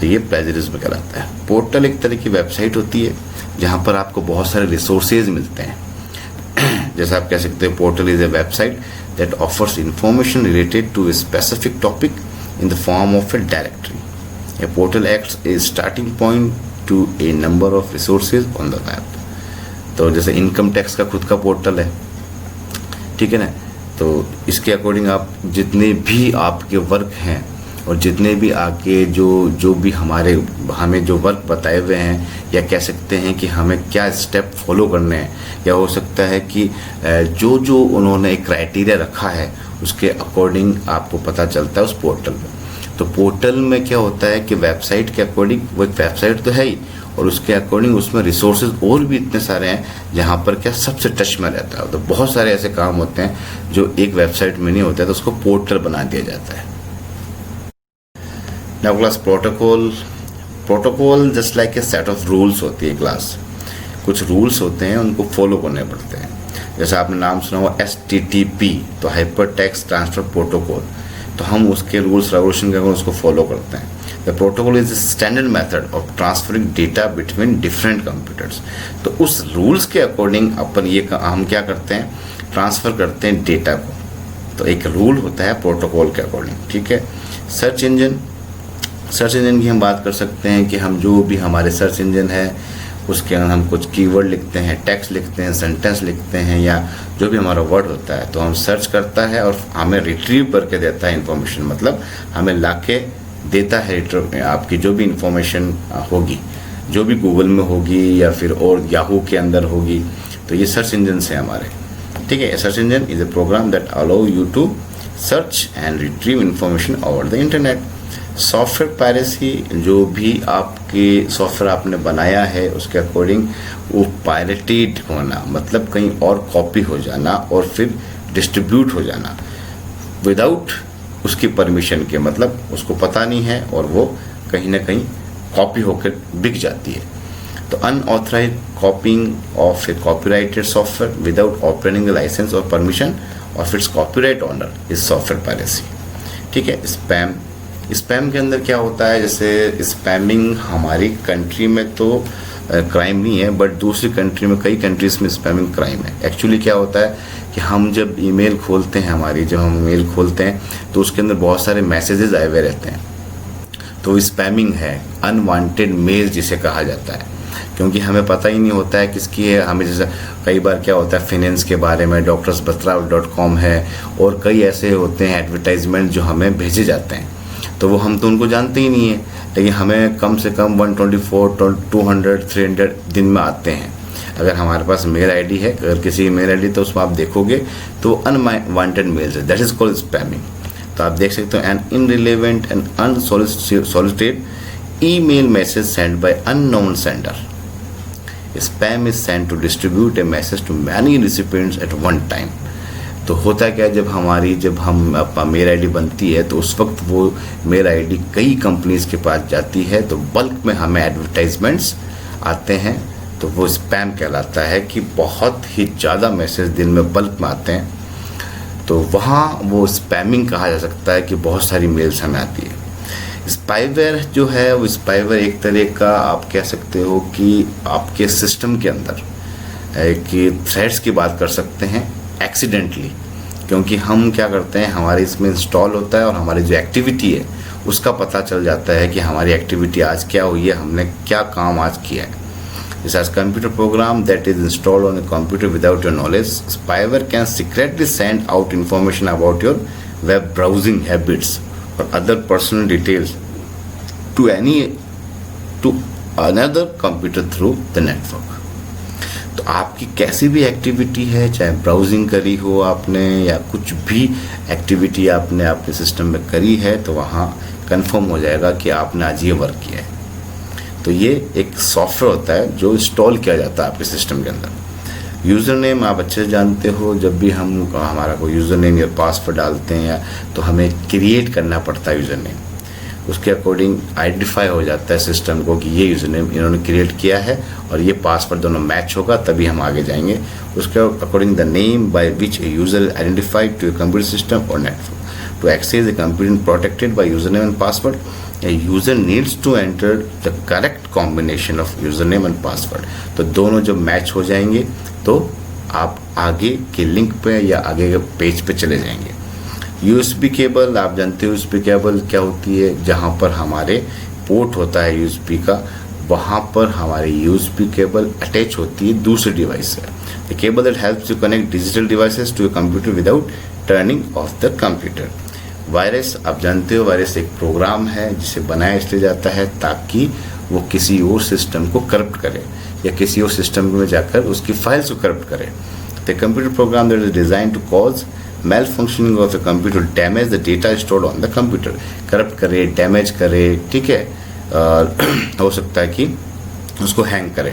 तो ये प्लेजरिज्म कहलाता है। पोर्टल एक तरह की वेबसाइट होती है जहाँ पर आपको बहुत सारे रिसोर्सेज मिलते हैं। जैसा आप कह सकते हैं portal is a website that offers information related to a specific topic in the form of a directory. A portal acts a starting point to a number of resources on the web. तो जैसे income tax का खुद का portal है, ठीक है ना, तो इसके अकॉर्डिंग आप जितने भी आपके वर्क हैं और जितने भी आके जो भी हमें जो वर्क बताए हुए हैं, या कह सकते हैं कि हमें क्या स्टेप फॉलो करने हैं, या हो सकता है कि जो उन्होंने एक क्राइटेरिया रखा है उसके अकॉर्डिंग आपको पता चलता है उस पोर्टल में। तो पोर्टल में क्या होता है कि वेबसाइट के अकॉर्डिंग, वो एक वेबसाइट तो है ही, और उसके अकॉर्डिंग उसमें रिसोर्सेज और भी इतने सारे हैं जहाँ पर क्या सबसे टच में रहता है। तो बहुत सारे ऐसे काम होते हैं जो एक वेबसाइट में नहीं होते हैं, तो उसको पोर्टल बना दिया जाता है। Now class protocol just like A set of rules होती है क्लास, कुछ रूल्स होते हैं उनको फॉलो करने पड़ते हैं। जैसे आपने नाम सुना हुआ HTTP, तो हाइपर टेक्स्ट ट्रांसफर प्रोटोकॉल, तो हम उसके रूल्स रेगुलेशन के उसको फॉलो करते हैं। The protocol is standard method of transferring data between different computers. तो उस रूल्स के अकॉर्डिंग हम क्या करते हैं, ट्रांसफ़र करते हैं डेटा को। तो एक रूल होता है प्रोटोकॉल के अकॉर्डिंग, ठीक है। सर्च इंजन की हम बात कर सकते हैं कि हम जो भी हमारे सर्च इंजन है उसके अंदर हम कुछ कीवर्ड लिखते हैं, टेक्स्ट लिखते हैं, सेंटेंस लिखते हैं, या जो भी हमारा वर्ड होता है, तो हम सर्च करता है और हमें रिट्रीव करके देता है इन्फॉर्मेशन, मतलब हमें लाके देता है आपकी जो भी इंफॉर्मेशन होगी, जो भी गूगल में होगी या फिर और याहू के अंदर होगी। तो ये सर्च इंजन है हमारे, ठीक है। Search engine is a program that allow you to search and retrieve information over the internet. Software piracy, जो भी आपके सॉफ्टवेयर आपने बनाया है उसके अकॉर्डिंग वो पायरेटेड होना, मतलब कहीं और कॉपी हो जाना और फिर डिस्ट्रीब्यूट हो जाना विदाउट उसकी परमिशन के, मतलब उसको पता नहीं है और वो कहीं ना कहीं कॉपी होकर बिक जाती है। तो unauthorised copying of a copyrighted software without operating the licence और permission of its copyright owner is software piracy, ठीक है। स्पैम के अंदर क्या होता है, जैसे स्पैमिंग हमारी कंट्री में तो क्राइम नहीं है, बट दूसरी कंट्री में, कई कंट्रीज में स्पैमिंग क्राइम है। एक्चुअली क्या होता है कि हम जब ईमेल खोलते हैं, जब हम ईमेल खोलते हैं तो उसके अंदर बहुत सारे मैसेजेस आए हुए रहते हैं, तो स्पैमिंग है, अनवांटेड मेल जिसे कहा जाता है, क्योंकि हमें पता ही नहीं होता है किसकी है। हमें जैसे कई बार क्या होता है फाइनेंस के बारे में doctorsbatra.com है, और कई ऐसे होते हैं एडवर्टाइजमेंट जो हमें भेजे जाते हैं, तो वो हम तो उनको जानते ही नहीं है, लेकिन हमें कम से कम 124, 200, 300 दिन में आते हैं। अगर हमारे पास मेल आईडी है, अगर किसी मेल आईडी, तो उसमें आप देखोगे तो अनवांटेड मेल्स है, दैट इज कॉल्ड स्पैमिंग। तो आप देख सकते हो an irrelevant and unsolicited email message send by unknown sender. Spam is sent to distribute a message to many recipients at one time. तो होता क्या है, जब हम मेल आईडी बनती है तो उस वक्त वो मेल आईडी कई कंपनीज के पास जाती है, तो बल्क में हमें एडवर्टाइजमेंट्स आते हैं, तो वो स्पैम कहलाता है कि बहुत ही ज़्यादा मैसेज दिन में बल्क में आते हैं, तो वहाँ वो स्पैमिंग कहा जा सकता है कि बहुत सारी मेल्स हमें आती है। स्पाईवेयर जो है वो स्पाईवेयर एक तरह का आप कह सकते हो कि आपके सिस्टम के अंदर कि थ्रेड्स की बात कर सकते हैं एक्सीडेंटली, क्योंकि हम क्या करते हैं, हमारे इसमें इंस्टॉल होता है और हमारी जो एक्टिविटी है उसका पता चल जाता है कि हमारी एक्टिविटी आज क्या हुई है, हमने क्या काम आज किया है। This as computer program that is installed on a computer without your knowledge, spyware can secretly send out information about your web browsing habits or other personal details to another computer through the network. तो आपकी कैसी भी activity है, चाहे browsing करी हो आपने या कुछ भी एक्टिविटी आपने अपने सिस्टम में करी है, तो वहाँ कंफर्म हो जाएगा कि आपने आज ये वर्क किया है। तो ये एक सॉफ्टवेयर होता है जो इंस्टॉल किया जाता है आपके सिस्टम के अंदर। यूज़र नेम आप अच्छे से जानते हो, जब भी हम हमारा कोई यूज़र नेम या पासवर्ड डालते हैं तो हमें क्रिएट करना पड़ता है यूज़र नेम, उसके अकॉर्डिंग आइडेंटिफाई हो जाता है सिस्टम को कि ये यूज़र नेम इन्होंने क्रिएट किया है और ये पासवर्ड दोनों मैच होगा, तभी हम आगे जाएंगे। उसके according the name by which a user is identified to a computer system और network to access a computer protected by user name and password. A user needs to enter the correct combination of username and password। तो दोनों जब match हो जाएंगे तो आप आगे के लिंक पे या आगे के पेज पे चले जाएंगे। USB केबल आप जानते हो, USB केबल क्या होती है, जहाँ पर हमारे पोर्ट होता है USB का, वहाँ पर हमारी USB केबल अटैच होती है दूसरे डिवाइस से। The cable that helps you connect digital devices to a computer without turning off the computer। Virus आप जानते हो, वायरस एक प्रोग्राम है जिसे बनाया इसलिए जाता है ताकि वो किसी और सिस्टम को करप्ट करे या किसी और सिस्टम में जाकर उसकी फाइल्स को करप्ट करे। The computer program that is design to cause malfunctioning of a computer damage the data stored on the computer, corrupt करे, डैमेज करे, ठीक है, हो सकता है कि उसको हैंग करे।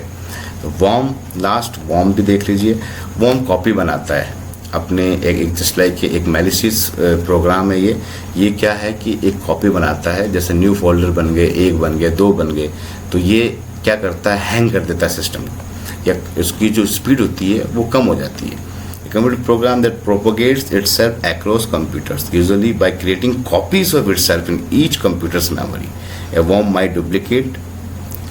तो वॉर्म भी देख लीजिए, वॉर्म कॉपी बनाता है अपने एक जस्ट लाइक एक मैलिशियस प्रोग्राम है ये क्या है कि एक कॉपी बनाता है, जैसे न्यू फोल्डर बन गए, 1 बन गए, 2 बन गए, तो ये क्या करता है, हैंग कर देता है सिस्टम को, या उसकी जो स्पीड होती है वो कम हो जाती है। Computer program that propagates itself across computers usually by creating copies of itself in each computers memory. A worm might duplicate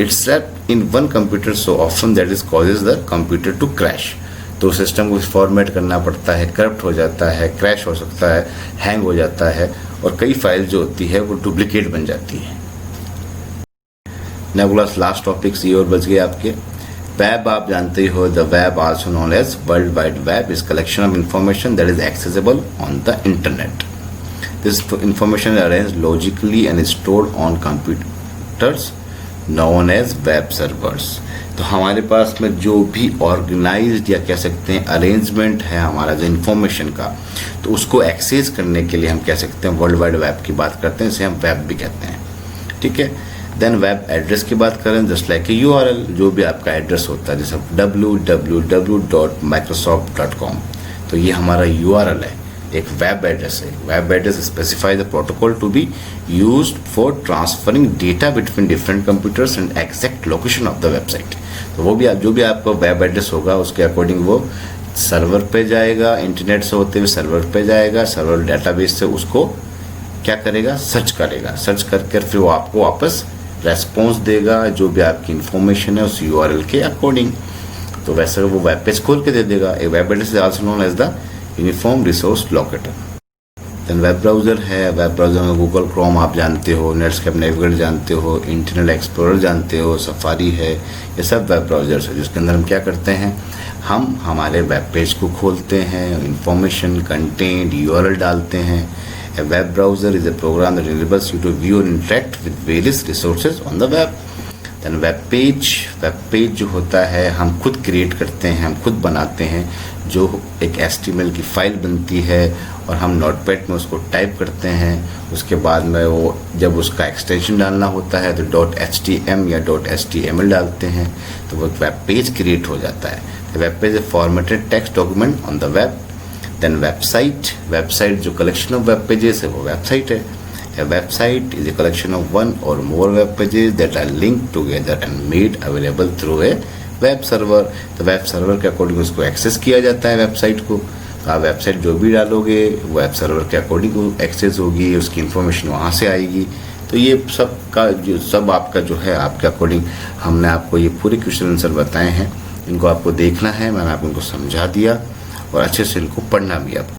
itself in one computer so often that is causes the computer to crash. तो system को format करना पड़ता है, corrupt हो जाता है, crash हो सकता है, हैंग हो जाता है, और कई फाइल जो होती है वो डुप्लीकेट बन जाती है। नेबुलस लास्ट टॉपिक्स ये और बच गए आपके। वेब आप जानते हो, the web also known as world wide web is collection of information that is accessible on the internet. This information is arranged logically and stored on computers known as web servers. तो हमारे पास में जो भी organised या कह सकते हैं arrangement है हमारा जो इन्फॉर्मेशन का, तो उसको एक्सेस करने के लिए हम कह सकते हैं वर्ल्ड वाइड वेब की बात करते हैं, इसे हम वेब भी कहते हैं, ठीक है। देन वेब एड्रेस की बात करें, जस्ट लाइक URL, जो भी आपका एड्रेस होता है, जैसे www.microsoft.com, तो ये हमारा URL है, एक वेब एड्रेस है। Web address specify the protocol to be used for transferring data between different computers and exact location of the website. तो वो भी जो भी आपका वेब एड्रेस होगा उसके अकॉर्डिंग वो सर्वर पे जाएगा, इंटरनेट से होते हुए सर्वर पे जाएगा, सर्वर डेटाबेस से उसको क्या करेगा, सर्च करेगा, सर्च करके फिर वो आपको वापस रेस्पॉन्स देगा जो भी आपकी इंफॉर्मेशन है उस URL के अकॉर्डिंग। तो वैसे वो वेब पेज खोल के दे देगा। A web address is also known as the uniform resource locator. Then web browser है, वेब ब्राउज़र में गूगल क्रोम आप जानते हो, नेटस्केप नेविगेटर जानते हो, इंटरनेट एक्सप्लोरर जानते हो, सफारी है, ये सब वेब ब्राउज़र्स है जिसके अंदर हम क्या करते हैं, हम हमारे वेब पेज को खोलते हैं, इंफॉर्मेशन, कंटेंट, URL डालते हैं। A web browser is a program that enables you to view and interact with various resources on the web. Then web page जो होता है हम खुद क्रिएट करते हैं, हम खुद बनाते हैं, जो एक HTML की फाइल बनती है और हम नोटपैड में उसको टाइप करते हैं। उसके बाद में वो जब उसका एक्सटेंशन डालना होता है तो .htm या .html डालते हैं, तो वो वेब पेज क्रिएट हो जाता है। The web page is a formatted text document on the web then website जो कलेक्शन ऑफ वेब पेजेस है वो वेबसाइट है. A website is a collection of one or more web pages that are linked together and made available through a web server. तो web server के according उसको access किया जाता है website को. तो आप वेबसाइट जो भी डालोगे वेब सर्वर के अकॉर्डिंग एक्सेस होगी, उसकी इन्फॉर्मेशन वहाँ से आएगी. तो ये सब आपका जो है आपके अकॉर्डिंग हमने आपको ये पूरे क्वेश्चन आंसर बताए हैं. इनको आपको देखना है, मैंने आपको इनको समझा दिया और अच्छे से इनको पढ़ना भी आपको.